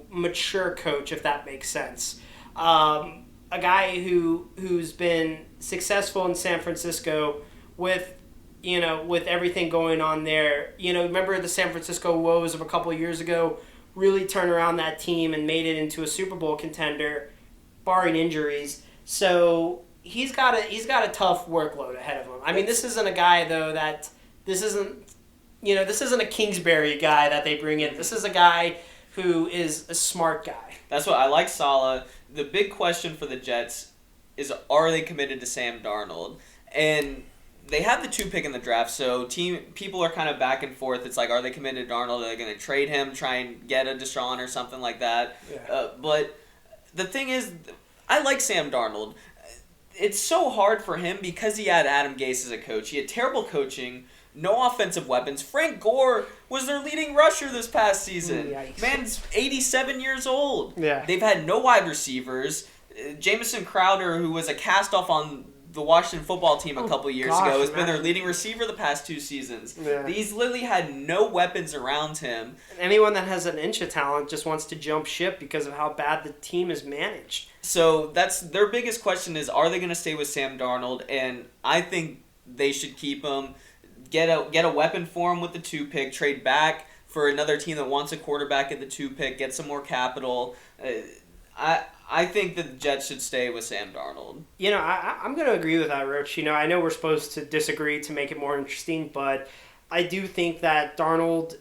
mature coach, if that makes sense. A guy who's been successful in San Francisco with everything going on there. Remember the San Francisco woes of a couple of years ago? Really turned around that team and made it into a Super Bowl contender, barring injuries. So he's got a tough workload ahead of him. This isn't a guy though this isn't a Kingsbury guy that they bring in. This is a guy who is a smart guy. That's what I like Saleh. The big question for the Jets is, are they committed to Sam Darnold? And they have the 2 pick in the draft, so people are kind of back and forth. It's are they committed to Darnold? Are they going to trade him, try and get a Deshaun or something like that? Yeah. But the thing is, I like Sam Darnold. It's so hard for him because he had Adam Gase as a coach. He had terrible coaching, no offensive weapons. Frank Gore was their leading rusher this past season. Yikes. Man's 87 years old. Yeah. They've had no wide receivers. Jamison Crowder, who was a cast-off on the Washington football team a couple years ago has been their man. leading receiver the past 2 seasons. Yeah. He's literally had no weapons around him. Anyone that has an inch of talent just wants to jump ship because of how bad the team is managed. So that's their biggest question is, are they going to stay with Sam Darnold? And I think they should keep him, get a weapon for him with the 2 pick, trade back for another team that wants a quarterback at the 2 pick, get some more capital. I think that the Jets should stay with Sam Darnold. You know, I'm going to agree with that, Rich. You know, I know we're supposed to disagree to make it more interesting, but I do think that Darnold,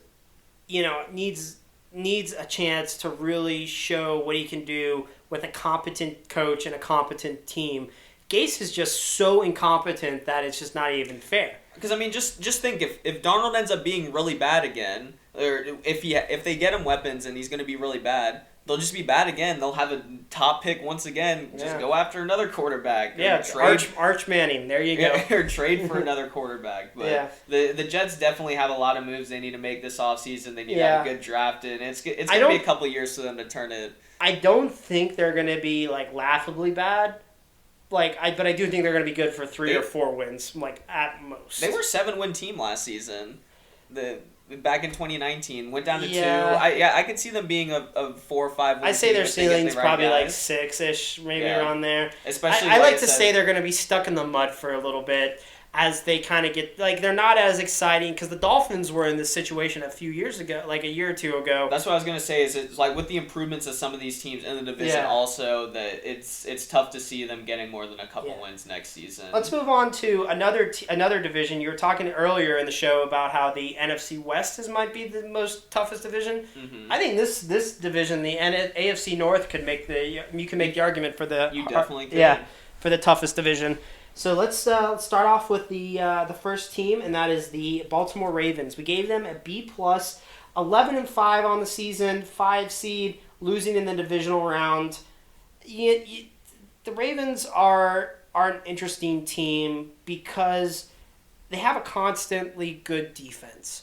you know, needs a chance to really show what he can do with a competent coach and a competent team. Gase is just so incompetent that it's just not even fair. Because, I mean, just think, if Darnold ends up being really bad again, or if they get him weapons and he's going to be really bad, they'll just be bad again. They'll have a top pick once again. Just go after another quarterback. Yeah, Arch Manning. There you go. Or trade for another quarterback. But the Jets definitely have a lot of moves they need to make this offseason. They need to have a good draft, and it's going to be a couple years for them to turn it. I don't think they're going to be like laughably bad. But I do think they're going to be good for 3 or 4 wins, like at most. They were a 7-win team last season. Back in 2019, went down to 2. I could see them being a 4 or 5 win. I say their ceiling's probably like 6-ish, maybe around there. Especially, I like to say they're going to be stuck in the mud for a little bit as they kind of get like they're not as exciting because the Dolphins were in this situation a few years ago, like a year or 2 ago. That's what I was going to say. Is it's like with the improvements of some of these teams in the division, also that it's tough to see them getting more than a couple wins next season. Let's move on to another division. You were talking earlier in the show about how the NFC West might be the most toughest division. Mm-hmm. I think this division, the AFC North, you can make the argument for the definitely could. For the toughest division. So let's start off with the first team, and that is the Baltimore Ravens. We gave them a B+, 11-5 on the season, 5 seed, losing in the divisional round. The Ravens are an interesting team because they have a constantly good defense,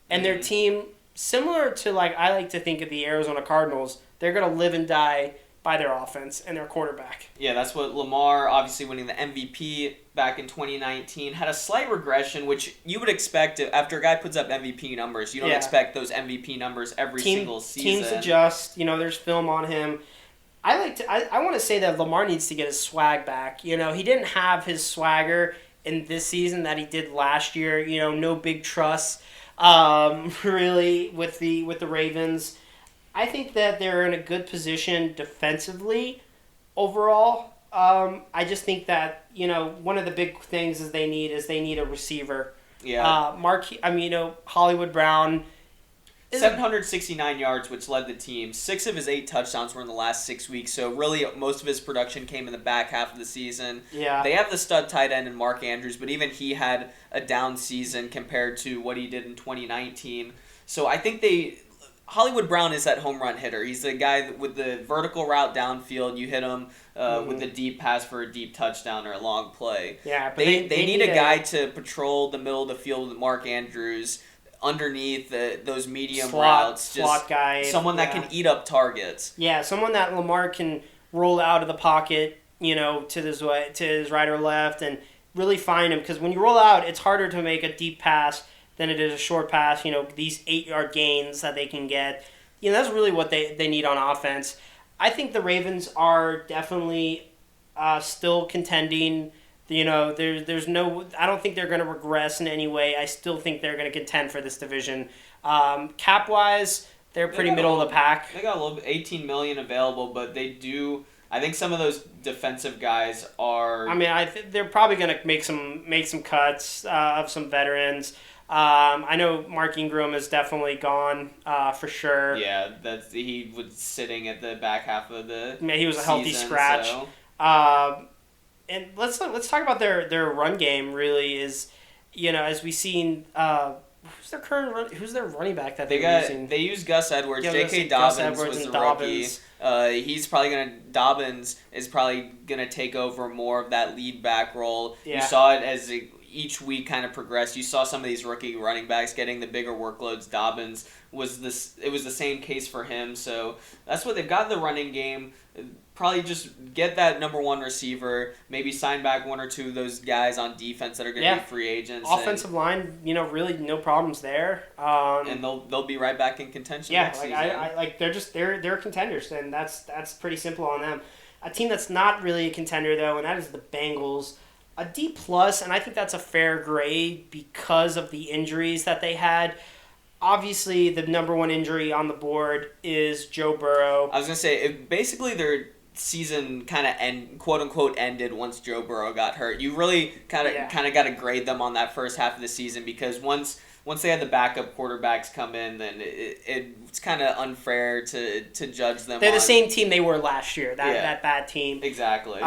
and their team, similar to I like to think of the Arizona Cardinals, they're going to live and die by their offense and their quarterback. Yeah, that's what Lamar, obviously winning the MVP back in 2019, had a slight regression, which you would expect after a guy puts up MVP numbers. You don't expect those MVP numbers every single season. Teams adjust. You know, there's film on him. I want to say that Lamar needs to get his swag back. You know, he didn't have his swagger in this season that he did last year. You know, no big trust, really, with the Ravens. I think that they're in a good position defensively overall. I just think that, you know, one of the big things is they need a receiver. Yeah. Hollywood Brown. 769 yards, which led the team. 6 of his 8 touchdowns were in the last 6 weeks, so really most of his production came in the back half of the season. Yeah. They have the stud tight end in Mark Andrews, but even he had a down season compared to what he did in 2019. So I think Hollywood Brown is that home run hitter. He's the guy with the vertical route downfield. You hit him with the deep pass for a deep touchdown or a long play. Yeah, but they need a guy to patrol the middle of the field with Mark Andrews underneath those medium routes. Slot guy. Someone that can eat up targets. Yeah, someone that Lamar can roll out of the pocket, you know, to his right or left and really find him. Because when you roll out, it's harder to make a deep pass than it is a short pass, you know, these 8-yard gains that they can get. You know, that's really what they need on offense. I think the Ravens are definitely still contending. You know, there's no... I don't think they're going to regress in any way. I still think they're going to contend for this division. Cap-wise, they're pretty middle of the pack. They got a little bit, $18 million available, but they do... I think some of those defensive guys are... I mean, they're probably going to make some cuts of some veterans. I know Mark Ingram is definitely gone for sure. Yeah, he was sitting at the back half of the season. He was a healthy scratch. So. And let's talk about their run game. Really is, you know, as we've seen. Who's their running back that they're using? They use Gus Edwards. J.K. Dobbins was the rookie. Dobbins is probably gonna take over more of that lead back role. Yeah. You saw it as each week kind of progressed, you saw some of these rookie running backs getting the bigger workloads. Dobbins it was the same case for him. So that's what they've got in the running game. Probably just get that number one receiver, maybe sign back one or two of those guys on defense that are going to be free agents. Offensive line, really no problems there. And they'll be right back in contention next season. They're contenders, and that's pretty simple on them. A team that's not really a contender though, and that is the Bengals. A D+, and I think that's a fair grade because of the injuries that they had. Obviously, the number one injury on the board is Joe Burrow. I was going to say, basically their season kind of quote unquote ended once Joe Burrow got hurt. You really kind of got to grade them on that first half of the season, because once they had the backup quarterbacks come in, then it's kind of unfair to judge them. They're the same team they were last year. That bad team. Exactly.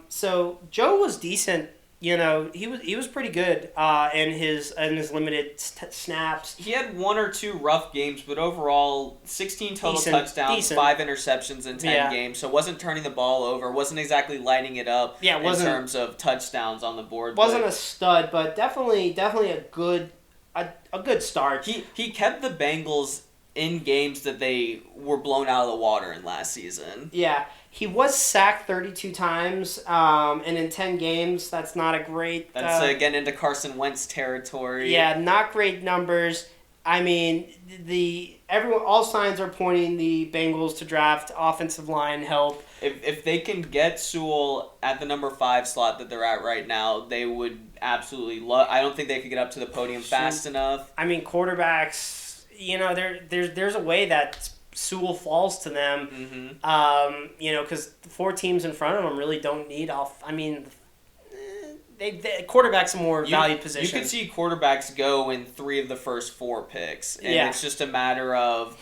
So Joe was decent. He was pretty good in his limited snaps. He had one or two rough games, but overall, 16 total touchdowns, 5 interceptions in 10 games. So wasn't turning the ball over, wasn't exactly lighting it up in terms of touchdowns on the board. Wasn't a stud, but definitely a good start. He kept the Bengals in games that they were blown out of the water in last season. Yeah. He was sacked 32 times, and in 10 games, that's not a great... That's, getting into Carson Wentz territory. Yeah, not great numbers. I mean, all signs are pointing the Bengals to draft offensive line help. If they can get Sewell at the number 5 slot that they're at right now, they would absolutely love... I don't think they could get up to the podium fast enough. I mean, quarterbacks, there's a way that Sewell falls to them, because the 4 teams in front of them really don't need off. I mean, quarterback's a more valued position. You could see quarterbacks go in 3 of the first 4 picks, and it's just a matter of,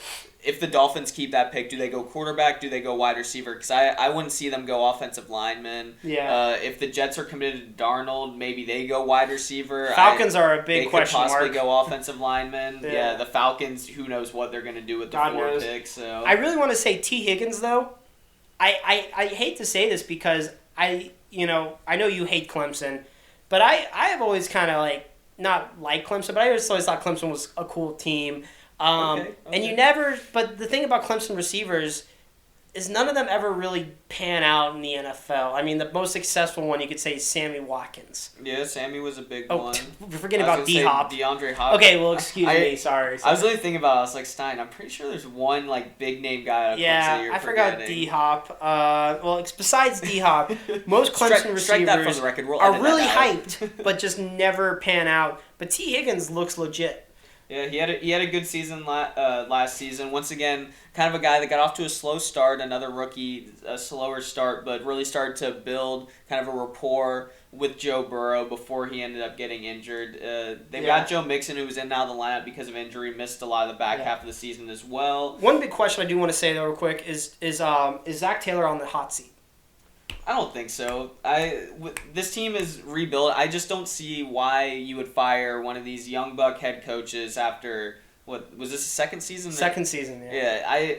if the Dolphins keep that pick, do they go quarterback? Do they go wide receiver? Because I wouldn't see them go offensive lineman. Yeah. If the Jets are committed to Darnold, maybe they go wide receiver. Falcons are a big question mark. They could possibly go offensive lineman. Yeah, the Falcons, who knows what they're going to do with the 4 picks. So I really want to say T. Higgins, though. I hate to say this because I know you hate Clemson, but I have always kind of not liked Clemson, but I always thought Clemson was a cool team. Okay. And but the thing about Clemson receivers is none of them ever really pan out in the NFL. I mean, the most successful one you could say is Sammy Watkins. Yeah, Sammy was a big one. We're forgetting about D-Hop. DeAndre Hopkins. Okay, well, excuse me. Sorry. I was really thinking about it. I was like, Stein, I'm pretty sure there's one big name guy. I forgot D-Hop. Besides D-Hop, most Clemson receivers are really hyped, but just never pan out. But T. Higgins looks legit. Yeah, he had a good season last season. Once again, kind of a guy that got off to a slow start, another rookie, a slower start, but really started to build kind of a rapport with Joe Burrow before he ended up getting injured. They've got Joe Mixon, who was in and out of the lineup because of injury, missed a lot of the back half of the season as well. One big question I do want to say, though, real quick, is Zach Taylor on the hot seat? I don't think so. This team is rebuilt. I just don't see why you would fire one of these young buck head coaches after, what, was this the second season? Second season, yeah. Yeah,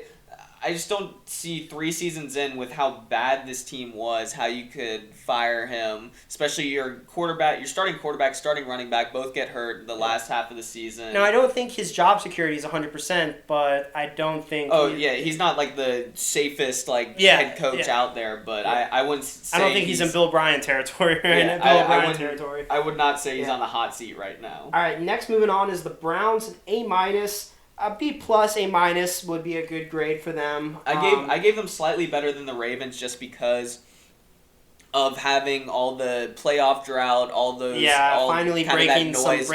I just don't see 3 seasons in with how bad this team was, how you could fire him, especially your starting quarterback, starting running back, both get hurt the last half of the season. No, I don't think his job security is 100%, but I don't think... he's not the safest head coach out there, but I wouldn't say... I don't think he's in Bill Bryan territory. I would not say he's on the hot seat right now. All right, next moving on is the Browns, an A-. A B+, A- would be a good grade for them. I gave them slightly better than the Ravens just because of having all the playoff drought, all those finally breaking some of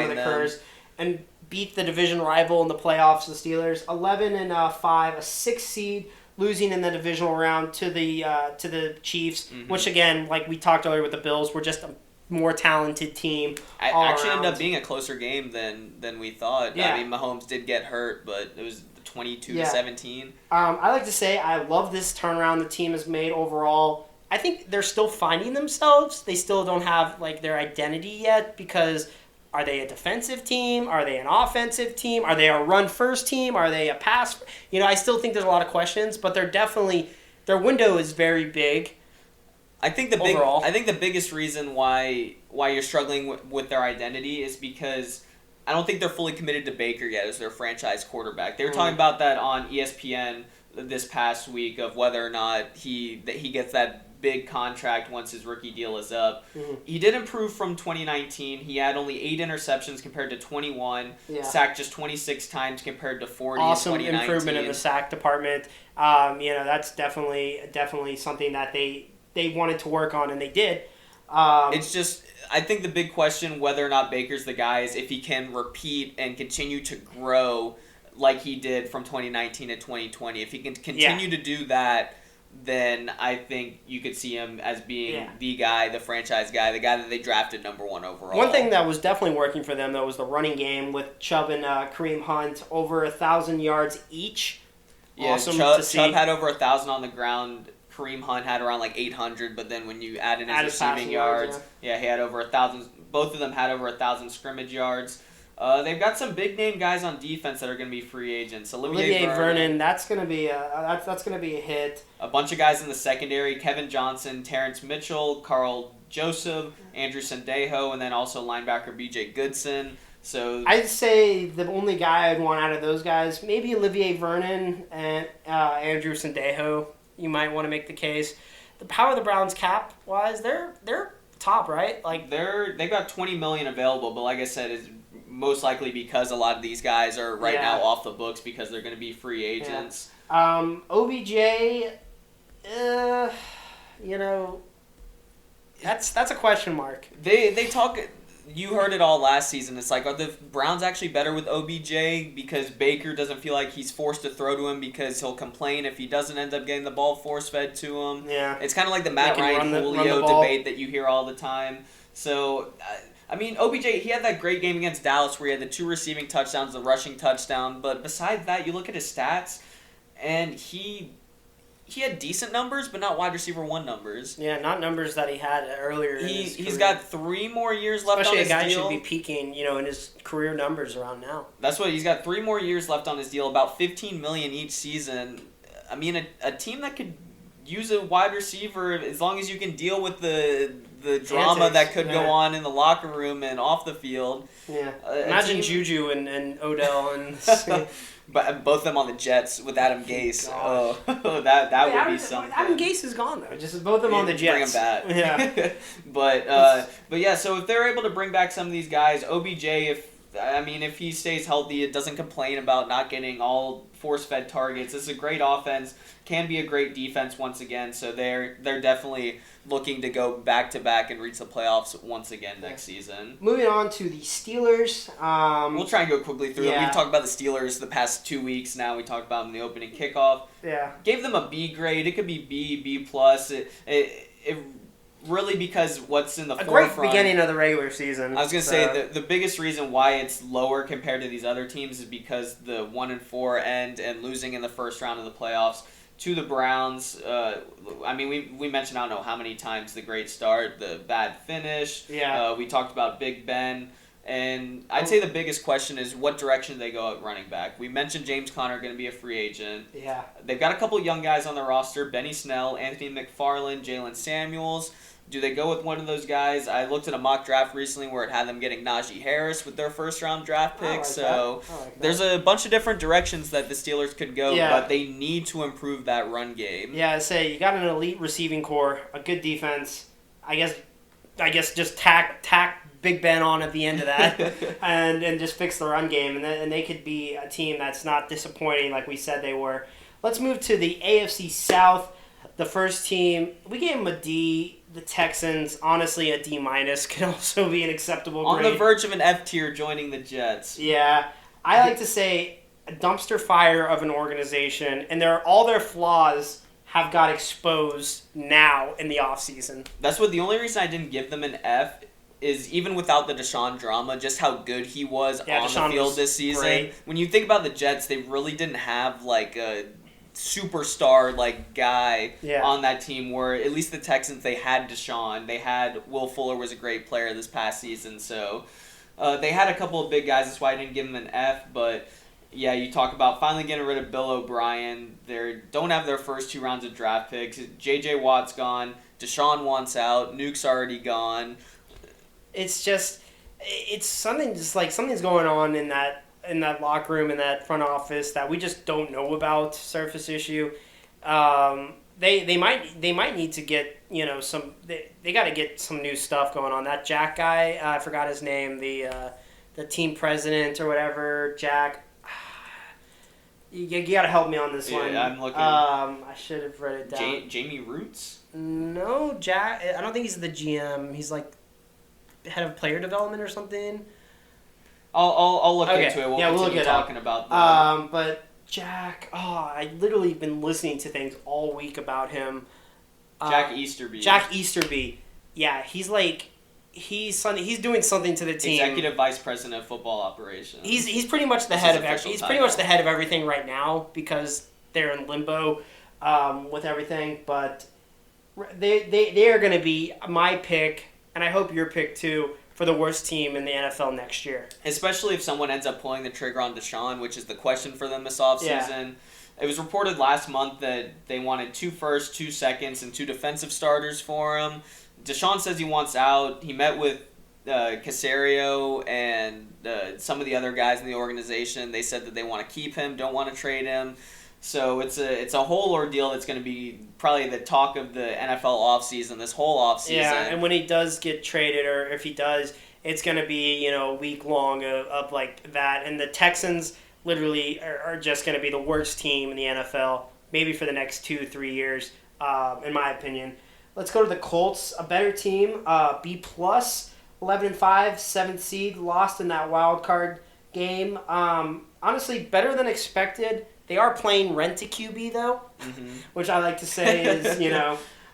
the curse, and beat the division rival in the playoffs, the Steelers, 11-5, a 6th seed, losing in the divisional round to the Chiefs, which again, like we talked earlier with the Bills, were just a more talented team. It actually ended up being a closer game than we thought. Yeah. I mean, Mahomes did get hurt, but it was 22-17. I like to say I love this turnaround the team has made overall. I think they're still finding themselves. They still don't have their identity yet, because are they a defensive team? Are they an offensive team? Are they a run-first team? Are they a pass? I still think there's a lot of questions, but their window is very big. I think the biggest reason why why you're struggling with their identity is because I don't think they're fully committed to Baker yet as their franchise quarterback. They were talking about that on ESPN this past week of whether or not he gets that big contract once his rookie deal is up. He did improve from 2019. He had only 8 interceptions compared to 21. Sacked just 26 times compared to 40 in 2019. Awesome improvement in the sack department. That's definitely something that they wanted to work on, and they did. It's just, I think the big question whether or not Baker's the guy is if he can repeat and continue to grow like he did from 2019 to 2020. If he can continue to do that, then I think you could see him as being the guy, the franchise guy, the guy that they drafted number 1 overall. One thing that was definitely working for them, though, was the running game with Chubb and Kareem Hunt, over 1,000 yards each. Yeah, awesome to see. Chubb had over 1,000 on the ground. Kareem Hunt had around like 800, but then when you add in his receiving yards, he had over 1,000. Both of them had over 1,000 scrimmage yards. They've got some big name guys on defense that are going to be free agents. Olivier Vernon, that's going to be a hit. A bunch of guys in the secondary: Kevin Johnson, Terrence Mitchell, Carl Joseph, Andrew Sendejo, and then also linebacker B.J. Goodson. So I'd say the only guy I'd want out of those guys, maybe Olivier Vernon and Andrew Sendejo. You might want to make the case. The power of the Browns cap wise, they're top, right? Like they've got $20 million available, but like I said, it's most likely because a lot of these guys are now off the books because they're going to be free agents. OBJ, that's a question mark. They talk. You heard it all last season. It's like, are the Browns actually better with OBJ because Baker doesn't feel like he's forced to throw to him because he'll complain if he doesn't end up getting the ball force-fed to him? Yeah. It's kind of like the Matt Ryan Julio debate that you hear all the time. So, OBJ, he had that great game against Dallas where he had the 2 receiving touchdowns, the rushing touchdown. But besides that, you look at his stats, and he had decent numbers, but not wide receiver 1 numbers. Yeah, not numbers that he had earlier. He's got 3 more years left on his deal. Especially a guy should be peaking, in his career numbers around now. That's what he's got. 3 more years left on his deal, about $15 million each season. I mean, a team that could use a wide receiver as long as you can deal with the drama that could go on in the locker room and off the field. Yeah, imagine Juju and Odell and. But both of them on the Jets with Adam Gase. That would be something. Adam Gase is gone though. Just both of them on the Jets. Bring him back. Yeah. but yeah. So if they're able to bring back some of these guys, OBJ, if he stays healthy, it doesn't complain about not getting all force-fed targets. It's a great offense. Can be a great defense once again. So they're definitely looking to go back-to-back and reach the playoffs once again next season. Moving on to the Steelers. We'll try and go quickly through them. We've talked about the Steelers the past 2 weeks now. We talked about them in the opening kickoff. Yeah. Gave them a B grade. It could be B+. It really because what's in the forefront. A great beginning of the regular season. I was going to say the biggest reason why it's lower compared to these other teams is because the 1-4 end and losing in the first round of the playoffs to the Browns. We mentioned I don't know how many times the great start, the bad finish. Yeah. We talked about Big Ben. And I'd say the biggest question is what direction they go at running back. We mentioned James Conner going to be a free agent. Yeah. They've got a couple young guys on their roster, Benny Snell, Anthony McFarland, Jalen Samuels. Do they go with one of those guys? I looked at a mock draft recently where it had them getting Najee Harris with their first-round draft pick. There's a bunch of different directions that the Steelers could go, but they need to improve that run game. Yeah, I say you got an elite receiving core, a good defense. I guess just tack Big Ben on at the end of that and just fix the run game, and they could be a team that's not disappointing like we said they were. Let's move to the AFC South. The first team, we gave them a D. The Texans, honestly, a D- could also be an acceptable grade. On the verge of an F tier joining the Jets. Yeah. I like to say a dumpster fire of an organization, and all their flaws have got exposed now in the offseason. That's the only reason I didn't give them an F is even without the Deshaun drama, just how good he was on the field this season. Great. When you think about the Jets, they really didn't have a superstar guy on that team, where at least the Texans, they had Deshaun, they had Will Fuller was a great player this past season, so they had a couple of big guys. That's why I didn't give them an F. But yeah, you talk about finally getting rid of Bill O'Brien. They don't have their first 2 rounds of draft picks. J.J. Watt's gone, Deshaun wants out, Nuke's already gone. it's just something's going on in that locker room, in that front office that we just don't know about. Surface issue. They might need to get some. They got to get some new stuff going on. That Jack guy, I forgot his name. The team president or whatever, Jack. You got to help me on this one. I'm looking. I should have wrote it down. Jamie Roots? No, Jack. I don't think he's the GM. He's like head of player development or something. I'll look into it. We'll look it talking up. about that. But Jack. I literally been listening to things all week about him. Jack Easterby. Jack Easterby. Yeah, he's doing something to the team. Executive Vice President of Football Operations. He's pretty much the head of everything right now because they're in limbo with everything. But they are going to be my pick, and I hope your pick too, for the worst team in the NFL next year. Especially if someone ends up pulling the trigger on Deshaun, which is the question for them this offseason. Yeah. It was reported last month that they wanted 2 firsts, 2 seconds, and 2 defensive starters for him. Deshaun says he wants out. He met with Caserio and some of the other guys in the organization. They said that they want to keep him, don't want to trade him. So it's a whole ordeal that's going to be probably the talk of the NFL offseason, this whole offseason. Yeah, and when he does get traded, or if he does, it's going to be a week long of like that. And the Texans literally are just going to be the worst team in the NFL, maybe for the next 2-3 years, in my opinion. Let's go to the Colts, a better team, B+, 11-5, 7th seed, lost in that wild card game. Honestly, better than expected. They are playing rent-a-QB, though, which I like to say is, Get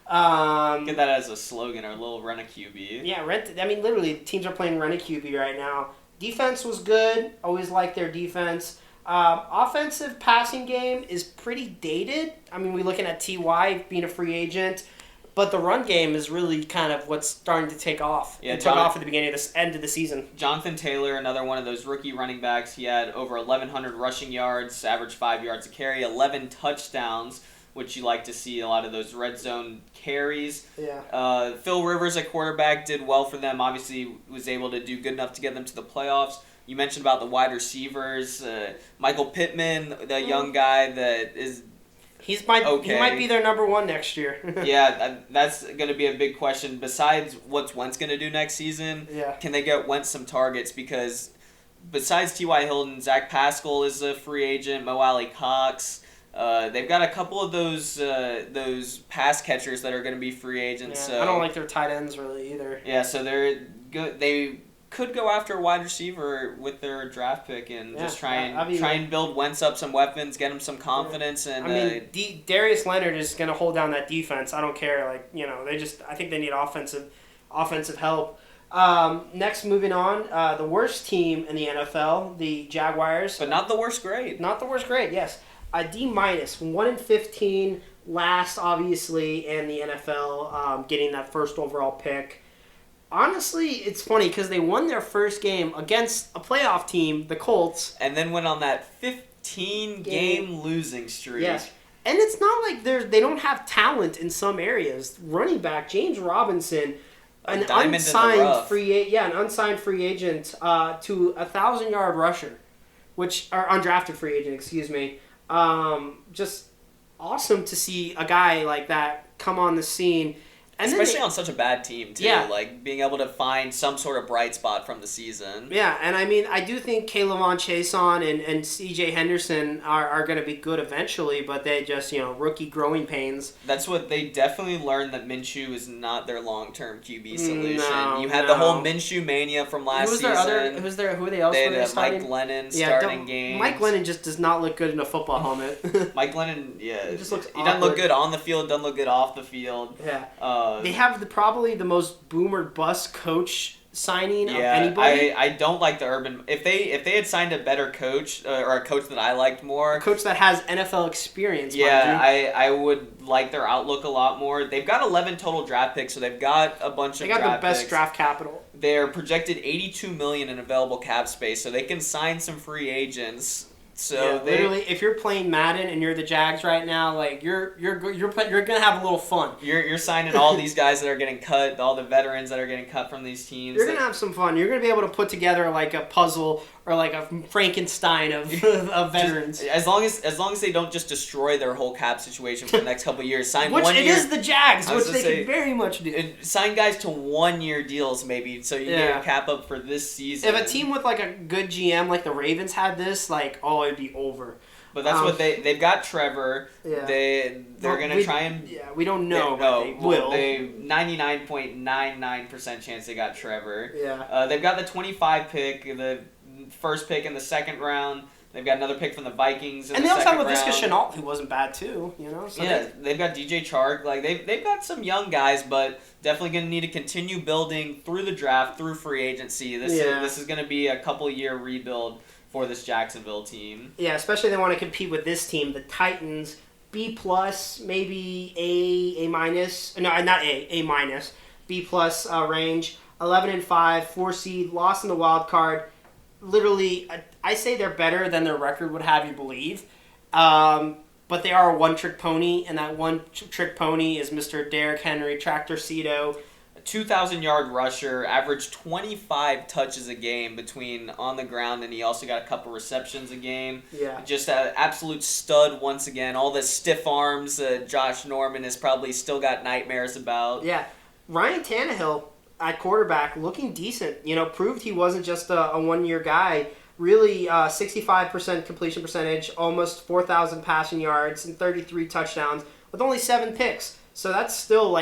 that as a slogan, or a little rent-a-QB. Yeah, literally, teams are playing rent-a-QB right now. Defense was good. Always liked their defense. Offensive passing game is pretty dated. We're looking at T.Y. being a free agent. But the run game is really kind of what's starting to take off. Yeah, it took off at the beginning of the end of the season. Jonathan Taylor, another one of those rookie running backs. He had over 1,100 rushing yards, average 5 yards a carry, 11 touchdowns, which you like to see, a lot of those red zone carries. Yeah. Phil Rivers at quarterback did well for them. Obviously, was able to do good enough to get them to the playoffs. You mentioned about the wide receivers. Michael Pittman, the young guy that is... He might be their number 1 next year. Yeah, that's going to be a big question. Besides what's Wentz going to do next season, can they get Wentz some targets? Because besides T.Y. Hilton, Zach Pascal is a free agent, Mo Alley Cox. They've got a couple of those pass catchers that are going to be free agents. Yeah, so I don't like their tight ends really either. Yeah, so they're good. They could go after a wide receiver with their draft pick and just try and build Wentz up some weapons, get him some confidence. And Darius Leonard is going to hold down that defense. I don't care. I think they need offensive help. Next, moving on, the worst team in the NFL, the Jaguars. But not the worst grade. Not the worst grade, yes. A D-, 1-15, last, obviously, in the NFL, getting that first overall pick. Honestly, it's funny because they won their first game against a playoff team, the Colts. And then went on that 15-game losing streak. Yes. And it's not like they don't have talent in some areas. Running back, James Robinson, an unsigned free agent to a 1,000-yard rusher, or undrafted free agent, excuse me. Just awesome to see a guy like that come on the scene. And especially on such a bad team, too. Yeah. Like, being able to find some sort of bright spot from the season. Yeah, and I do think K'Lavon Chaisson and C.J. Henderson are going to be good eventually, but they just, rookie growing pains. That's what they definitely learned, that Minshew is not their long-term QB solution. You had the whole Minshew mania from last season. Who are they else? They had Mike Glennon starting games. Mike Glennon just does not look good in a football helmet. Mike Glennon, he just looks he doesn't look good on the field, doesn't look good off the field. Yeah. They have probably the most boom or bust coach signing of anybody. I don't like the Urban. If they had signed a better coach, or a coach that I liked more, a coach that has NFL experience. Yeah, I would like their outlook a lot more. They've got 11 total draft picks, so they've got a bunch of. They got draft the best picks. Draft capital. They're projected $82 million in available cap space, so they can sign some free agents So literally, if you're playing Madden and you're the Jags right now, like you're gonna have a little fun. You're signing all these guys that are getting cut, all the veterans that are getting cut from these teams. You're gonna have some fun. You're gonna be able to put together like a puzzle or like a Frankenstein of veterans. As long as they don't just destroy their whole cap situation for the next couple of years, sign which 1 year. It is the Jags, which they can very much do. Sign guys to 1 year deals maybe, so you get your cap up for this season. If a team with like a good GM like the Ravens had this, like it'd be over. But that's what they've got Trevor. Yeah. They're gonna try and we don't know. But they will. They 99.99% chance they got Trevor. Yeah. They've got the 25 pick, the first pick in the second round. They've got another pick from the Vikings. And they also have Laviska Shenault, who wasn't bad too. So they've got DJ Chark. Like they've got some young guys, but definitely going to need to continue building through the draft, through free agency. This is going to be a couple year rebuild for this Jacksonville team. Yeah, especially they want to compete with this team, the Titans. B+, maybe A minus. No, not A minus. B+ range. 11-5, 4 seed, lost in the wild card. Literally, I say they're better than their record would have you believe. But they are a one-trick pony, and that one-trick pony is Mr. Derrick Henry, Tractor Cito. 2,000-yard rusher, averaged 25 touches a game between on the ground, and he also got a couple receptions a game. Yeah. Just an absolute stud once again. All the stiff arms Josh Norman has probably still got nightmares about. Yeah. Ryan Tannehill at quarterback looking decent. Proved he wasn't just a one-year guy. Really 65% completion percentage, almost 4,000 passing yards, and 33 touchdowns with only 7 picks. So that's still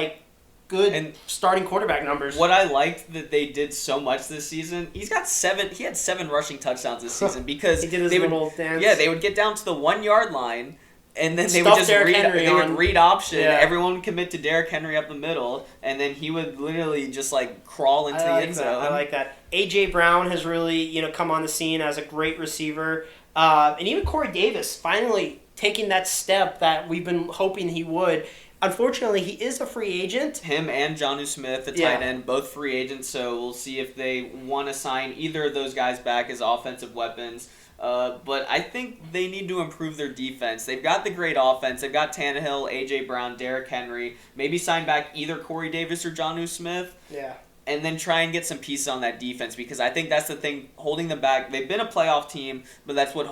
good and starting quarterback numbers. What I liked that they did so much this season, he had 7 rushing touchdowns this season because he did his little dance. Yeah, they would get down to the 1 yard line and then they would just read option. Yeah. Everyone would commit to Derrick Henry up the middle, and then he would literally just crawl into the end zone. I like that. A.J. Brown has really come on the scene as a great receiver, and even Corey Davis finally taking that step that we've been hoping he would. Unfortunately, he is a free agent. Him and Jonnu Smith, the tight end, both free agents, so we'll see if they want to sign either of those guys back as offensive weapons. But I think they need to improve their defense. They've got the great offense. They've got Tannehill, A.J. Brown, Derrick Henry. Maybe sign back either Corey Davis or Jonnu Smith. Yeah. And then try and get some pieces on that defense because I think that's the thing holding them back. They've been a playoff team, but that's what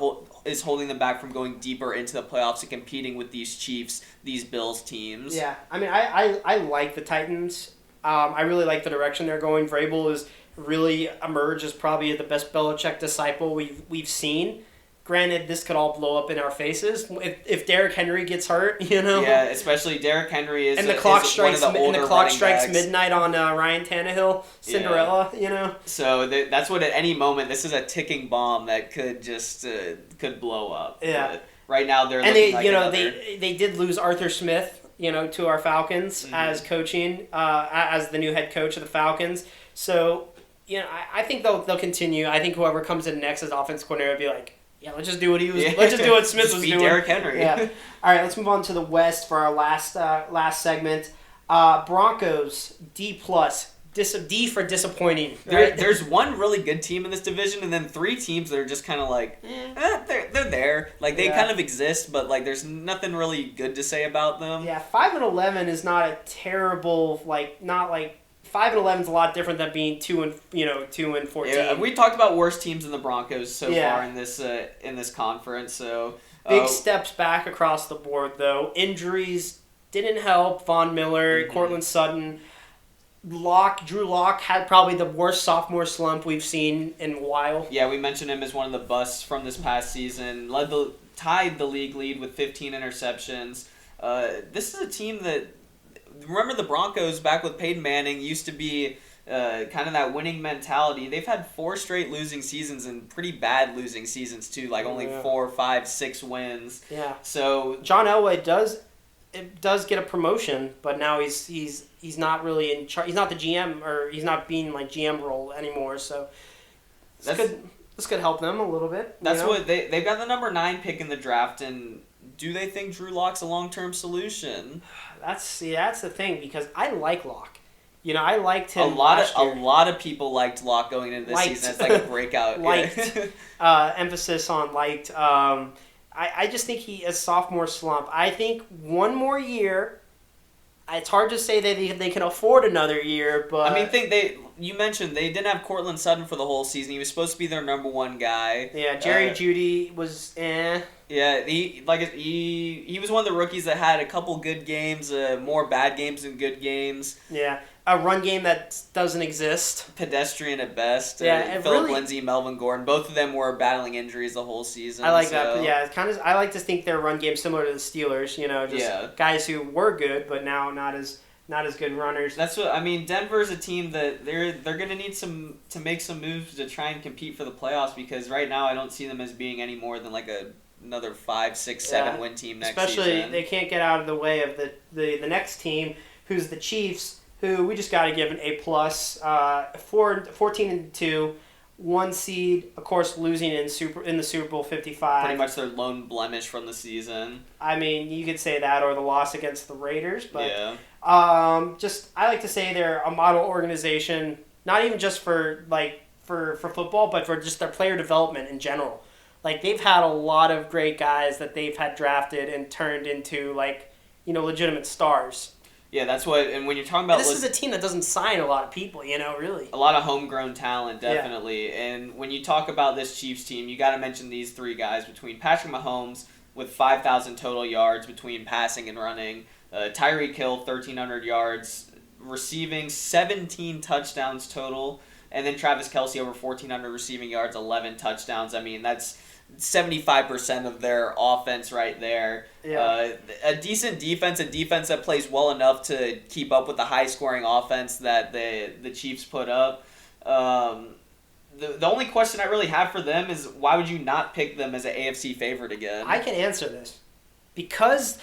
is holding them back from going deeper into the playoffs and competing with these Chiefs, these Bills teams. Yeah, I mean, I like the Titans. I really like the direction they're going. Vrabel has really emerged as probably the best Belichick disciple we've seen. Granted, this could all blow up in our faces if Derrick Henry gets hurt, Yeah, especially Derrick Henry is. And the clock strikes. One of the older and the clock running strikes backs. midnight on Ryan Tannehill, Cinderella. So that's what at any moment this is a ticking bomb that could just could blow up. Yeah. But right now they're and looking they did lose Arthur Smith, to our Falcons as coaching as the new head coach of the Falcons. So I think they'll continue. I think whoever comes in next as offensive coordinator will be like. Yeah, let's just do what he was. Let's just do what Smith was doing. Derrick Henry. Yeah. All right, let's move on to the West for our last segment. Broncos D+. D for disappointing. Right? There's one really good team in this division, and then 3 teams that are just kind of they're there. They kind of exist, but there's nothing really good to say about them. Yeah, 5-11 is not a terrible 5-11 is a lot different than being 2-14. Yeah, we talked about worse teams than the Broncos so far in this conference. So big steps back across the board, though. Injuries didn't help. Von Miller, Cortland Sutton, Drew Lock had probably the worst sophomore slump we've seen in a while. Yeah, we mentioned him as one of the busts from this past season. Tied the league lead with 15 interceptions. This is a team that. Remember the Broncos back with Peyton Manning used to be kind of that winning mentality. They've had 4 straight losing seasons and pretty bad losing seasons too, only 4, 5, 6 wins. Yeah. So John Elway does get a promotion, but now he's not really in charge. He's not the GM or he's not being GM role anymore. So this could help them a little bit. That's what they've got the number 9 pick in the draft, and do they think Drew Lock's a long-term solution? That's the thing because I like Locke. I liked him A last year. lot of people liked Locke going into this season. It's like a breakout. Liked. Emphasis on liked. I just think he is sophomore slump. I think one more year. It's hard to say that they can afford another year, but I mean, you mentioned they didn't have Cortland Sutton for the whole season. He was supposed to be their number one guy. Yeah, Jerry Jeudy was Yeah, he was one of the rookies that had a couple good games, more bad games than good games. Yeah, a run game that doesn't exist. Pedestrian at best. Yeah, Philip Lindsay, Melvin Gordon, both of them were battling injuries the whole season. I like that. But yeah, it's kind of. I like to think their run game similar to the Steelers. Guys who were good, but now not as good runners. That's what I mean. Denver's a team that they're gonna need to make some moves to try and compete for the playoffs, because right now I don't see them as being any more than like another 5, 6, 7 win team next season. Especially they can't get out of the way of the next team, who's the Chiefs, who we just got to give an A+. 14-2, 1 seed, of course, losing in the Super Bowl 55. Pretty much their lone blemish from the season. I mean, you could say that, or the loss against the Raiders, but yeah. I like to say they're a model organization, not even just for football, but for just their player development in general. Like, they've had a lot of great guys that they've had drafted and turned into, legitimate stars. Yeah, that's what, and when you're talking about... This is a team that doesn't sign a lot of people, really. A lot of homegrown talent, definitely. Yeah. And when you talk about this Chiefs team, you got to mention these 3 guys, between Patrick Mahomes, with 5,000 total yards between passing and running, Tyreek Hill, 1,300 yards, receiving 17 touchdowns total, and then Travis Kelce over 1,400 receiving yards, 11 touchdowns. I mean, that's 75% of their offense right there. Yeah. A decent defense, a defense that plays well enough to keep up with the high-scoring offense that the Chiefs put up. The only question I really have for them is, why would you not pick them as an AFC favorite again? I can answer this. Because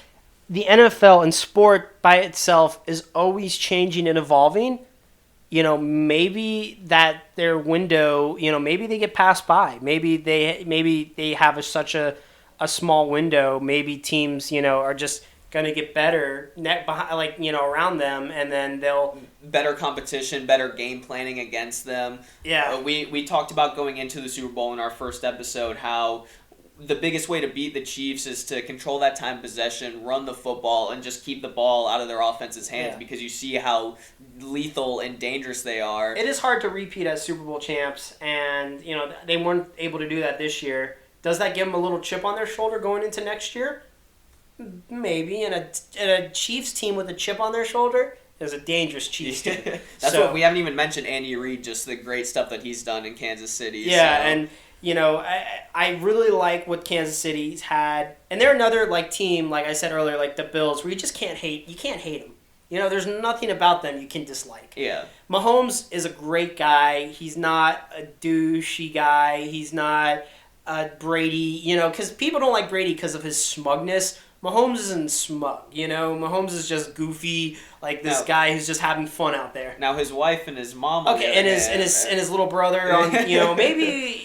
the NFL and sport by itself is always changing and evolving, maybe that their window, maybe they get passed by. Maybe they have such a small window. Maybe teams, are just going to get better around them, and then they'll... Better competition, better game planning against them. Yeah. We talked about going into the Super Bowl in our first episode, how the biggest way to beat the Chiefs is to control that time possession, run the football, and just keep the ball out of their offense's hands, because you see how lethal and dangerous they are. It is hard to repeat as Super Bowl champs, and they weren't able to do that this year. Does that give them a little chip on their shoulder going into next year? Maybe. And a Chiefs team with a chip on their shoulder is a dangerous Chiefs team. That's what we haven't even mentioned. Andy Reid, just the great stuff that he's done in Kansas City. Yeah, and I really like what Kansas City's had. And they're another team, like I said earlier, like the Bills, where you just can't hate. You can't hate them. There's nothing about them you can dislike. Yeah. Mahomes is a great guy. He's not a douchey guy. He's not Brady, because people don't like Brady because of his smugness. Mahomes isn't smug, Mahomes is just goofy, this guy who's just having fun out there. Now his wife and his mom. Okay, and his little brother on, maybe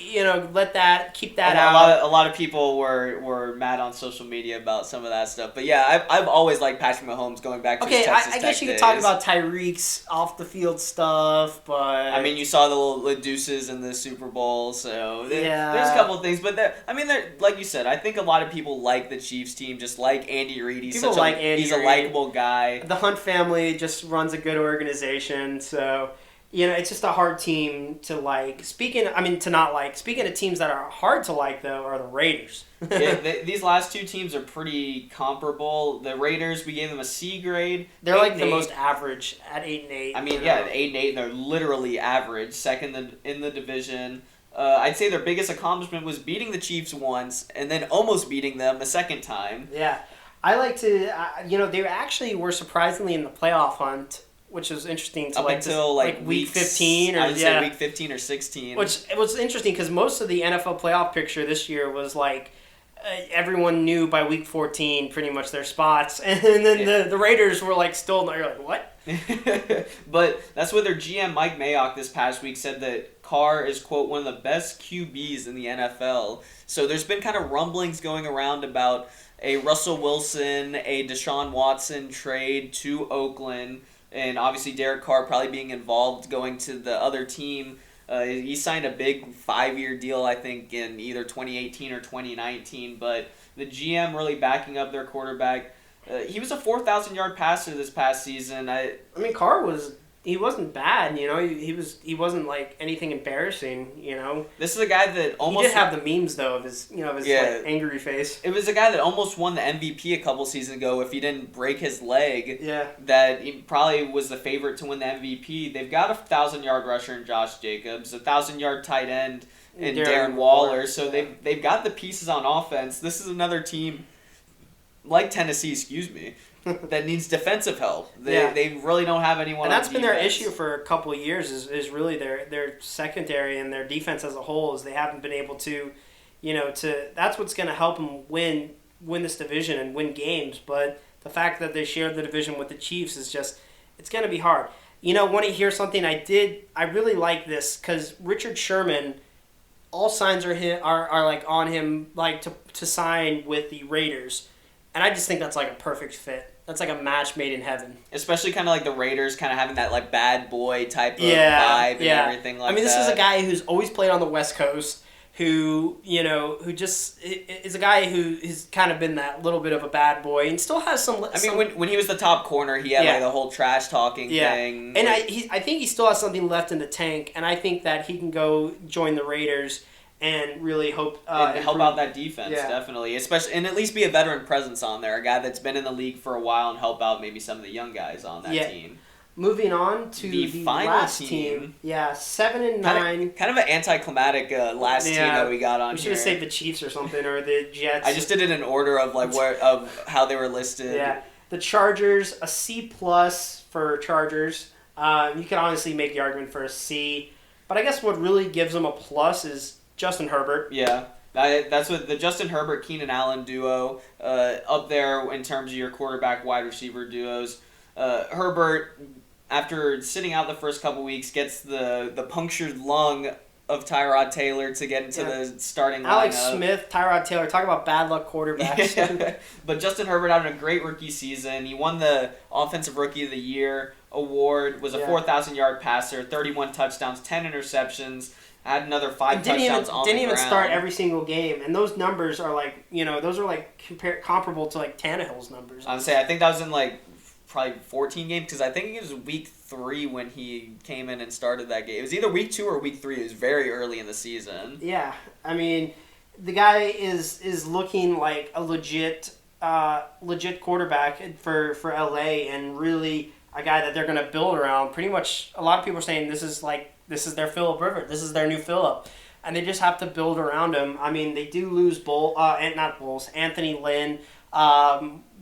keep that out. A lot of people were mad on social media about some of that stuff, but yeah, I've always liked Patrick Mahomes going back to his Texas Tech guess you could days. talk about Tyreek's off the field stuff, but I mean, you saw the little deuces in the Super Bowl, so there's a couple of things, but they're like you said, I think a lot of people like the Chiefs team, just like Andy Reid. He's a likable guy. The Hunt family just runs a good organization, so it's just a hard team to like. Speaking of teams that are hard to like, though, are the Raiders. These last 2 teams are pretty comparable. The Raiders, we gave them a C grade. They're the most average at 8-8. I mean, 8-8, and they're literally average, second in the division. I'd say their biggest accomplishment was beating the Chiefs once and then almost beating them a second time. Yeah. I like to, they actually were surprisingly in the playoff hunt, which was interesting to up until week 15 or I would say week 15 or 16. Which it was interesting because most of the NFL playoff picture this year was everyone knew by week 14 pretty much their spots, and then the Raiders were still. You're like, what? But that's what their GM Mike Mayock this past week said, that Carr is, quote, one of the best QBs in the NFL. So there's been kind of rumblings going around about a Russell Wilson, a Deshaun Watson trade to Oakland. and obviously Derek Carr probably being involved going to the other team. He signed a big 5-year deal, I think, in either 2018 or 2019, but the GM really backing up their quarterback. He was a 4,000-yard passer this past season. I mean, Carr wasn't bad, he wasn't like anything embarrassing, This is a guy that almost... He did have the memes, though, of his like, angry face. It was a guy that almost won the MVP a couple seasons ago if he didn't break his leg. Yeah. That he probably was the favorite to win the MVP. They've got a 1,000-yard rusher in Josh Jacobs, a 1,000-yard tight end in Darren Waller. So they've got the pieces on offense. This is another team, like Tennessee, that needs defensive help. They really don't have anyone. And that's on been defense. their issue for a couple of years. Is really their secondary and their defense as a whole. Is they haven't been able to, that's what's going to help them win this division and win games. But the fact that they share the division with the Chiefs is just, it's going to be hard. Want to hear something? I really like this because Richard Sherman, all signs are like on him, like to sign with the Raiders. And I just think that's like a perfect fit. That's like a match made in heaven. Especially kind of like the Raiders kind of having that like bad boy type of vibe and everything like that. I mean, this is a guy who's always played on the West Coast, who just is a guy who has kind of been that little bit of a bad boy and still has some... I mean, when he was the top corner, he had like the whole trash talking thing. And I think he still has something left in the tank, and I think that he can go join the Raiders and really help out that defense, definitely. Especially, and at least be a veteran presence on there, a guy that's been in the league for a while, and help out maybe some of the young guys on that team. Moving on to the final last team. 7-9. Kind of an anticlimactic last team that we got on. We should have saved the Chiefs or something, or the Jets. I just did it in order of of how they were listed. Yeah, the Chargers, a C+ for Chargers. You can honestly make the argument for a C, but I guess what really gives them a plus is Justin Herbert. Yeah, that's what the Justin Herbert Keenan Allen duo up there in terms of your quarterback wide receiver duos. Herbert, after sitting out the first couple weeks, gets the punctured lung of Tyrod Taylor to get into the starting lineup. Alex Smith, Tyrod Taylor, talk about bad luck quarterbacks. Yeah. But Justin Herbert having a great rookie season. He won the Offensive Rookie of the Year award, was a 4,000-yard passer, 31 touchdowns, 10 interceptions. Had another 5 touchdowns on the ground. Didn't even start every single game, and those numbers are like, comparable to like Tannehill's numbers. I think that was in like probably 14 games because I think it was week 3 when he came in and started that game. It was either week 2 or week 3. It was very early in the season. Yeah, I mean, the guy is looking like a legit quarterback for LA, and really a guy that they're going to build around. Pretty much, a lot of people are saying this is their Phillip Rivers. This is their new Phillip. And they just have to build around him. I mean, they do lose Anthony Lynn,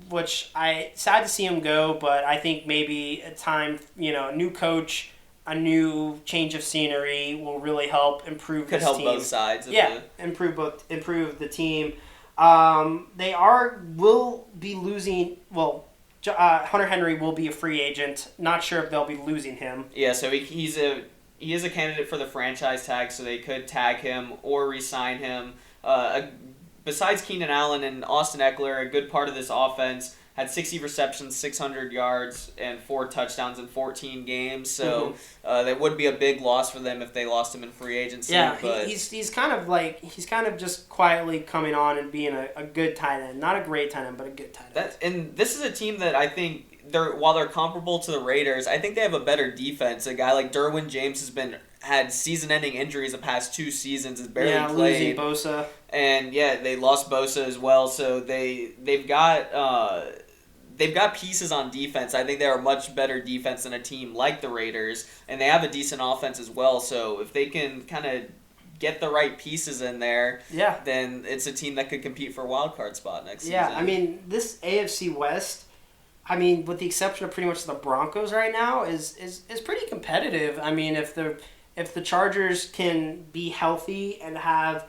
which sad to see him go, but I think maybe a time, a new coach, a new change of scenery will really help improve this team. Could help both sides of improve the team. They will be losing, Hunter Henry will be a free agent. Not sure if they'll be losing him. Yeah, so he is a candidate for the franchise tag, so they could tag him or re-sign him. Besides Keenan Allen and Austin Eckler, a good part of this offense had 60 receptions, 600 yards, and 4 touchdowns in 14 games. So that would be a big loss for them if they lost him in free agency. Yeah, but he's kind of just quietly coming on and being a good tight end, not a great tight end, but a good tight end. And this is a team that I think while they're comparable to the Raiders, I think they have a better defense. A guy like Derwin James had season-ending injuries the past 2 seasons, has barely played. Losing Bosa. And they lost Bosa as well, so they've got pieces on defense. I think they're a much better defense than a team like the Raiders, and they have a decent offense as well. So if they can kind of get the right pieces in there, then it's a team that could compete for a wild card spot next season. Yeah, I mean, this AFC West, with the exception of pretty much the Broncos right now, is pretty competitive. I mean, if the Chargers can be healthy and have,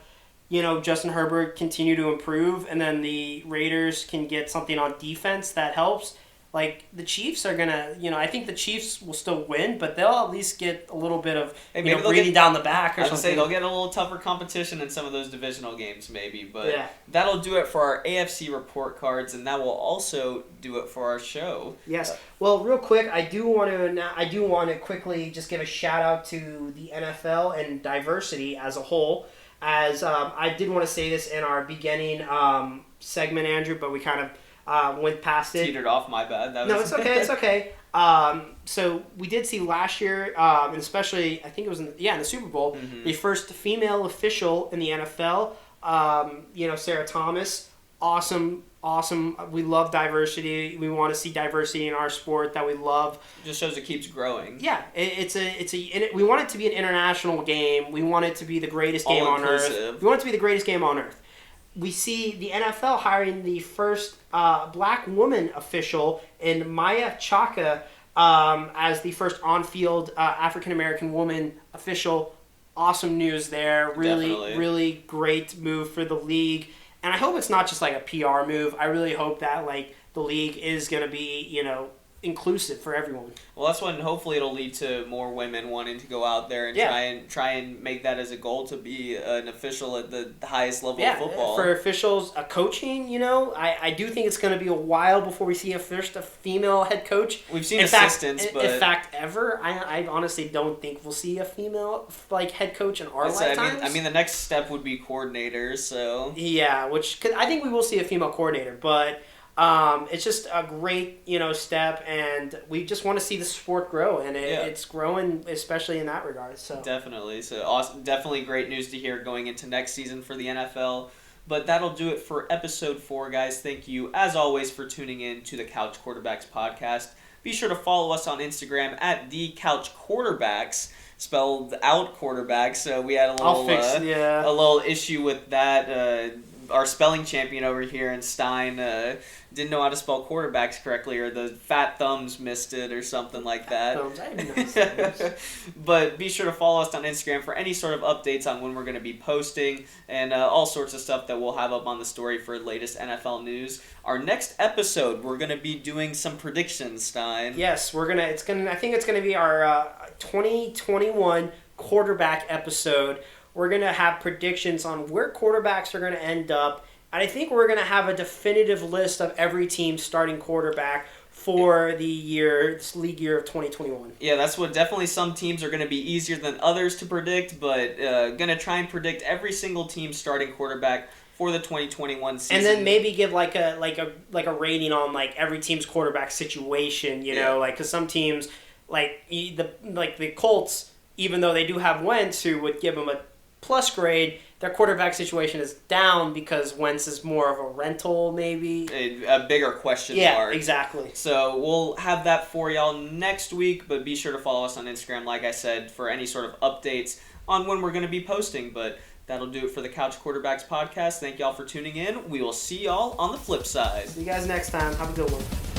Justin Herbert continue to improve, and then the Raiders can get something on defense that helps, like the Chiefs are gonna, I think the Chiefs will still win, but they'll at least get a little bit of breathing down the back or I'd something. say they'll get a little tougher competition in some of those divisional games, maybe. But yeah. That'll do it for our AFC report cards, and that will also do it for our show. Yes. Well, real quick, I do want to quickly just give a shout out to the NFL and diversity as a whole. As I did want to say this in our beginning segment, Andrew, but we kind of went past it. Teetered off, my bad. No, it's okay. It's okay. So we did see last year, and especially I think it was in the Super Bowl, the first female official in the NFL. Sarah Thomas, awesome. We love diversity. We want to see diversity in our sport that we love. It just shows it keeps growing. Yeah, we want it to be an international game. We want it to be the greatest game on earth. We want it to be the greatest game on earth. We see the NFL hiring the first black woman official in Maya Chaka as the first on-field African-American woman official. Awesome news there. Definitely. Really great move for the league. And I hope it's not just like a PR move. I really hope that the league is going to be, inclusive for everyone. Well, that's when hopefully it'll lead to more women wanting to go out there and try and make that as a goal to be an official at the highest level of football. For officials, coaching, I do think it's going to be a while before we see a female head coach. We've seen assistants, but in fact, I honestly don't think we'll see a female head coach in our lifetimes. I mean, the next step would be coordinators. So yeah, cause I think we will see a female coordinator, but. It's just a great, step, and we just want to see the sport grow, and it's growing, especially in that regard. So definitely, awesome, definitely great news to hear going into next season for the NFL. But that'll do it for episode 4, guys. Thank you, as always, for tuning in to the Couch Quarterbacks podcast. Be sure to follow us on Instagram at the Couch Quarterbacks, spelled out quarterbacks. So we had a little issue with that. Our spelling champion over here in Stein didn't know how to spell quarterbacks correctly, or the fat thumbs missed it, or something like that. I didn't know. But be sure to follow us on Instagram for any sort of updates on when we're going to be posting, and all sorts of stuff that we'll have up on the story for latest NFL news. Our next episode, we're going to be doing some predictions, Stein. Yes, I think it's gonna be our 2021 quarterback episode. We're going to have predictions on where quarterbacks are going to end up. And I think we're going to have a definitive list of every team's starting quarterback for this league year of 2021. Yeah, that's what definitely some teams are going to be easier than others to predict, but going to try and predict every single team's starting quarterback for the 2021 season. And then maybe give like a rating on every team's quarterback situation, because some teams the Colts, even though they do have Wentz, who would give them a plus grade, their quarterback situation is down because Wentz is more of a rental, maybe. A bigger question mark. Yeah, exactly. So we'll have that for y'all next week, but be sure to follow us on Instagram, like I said, for any sort of updates on when we're going to be posting. But that'll do it for the Couch Quarterbacks podcast. Thank y'all for tuning in. We will see y'all on the flip side. See you guys next time. Have a good one.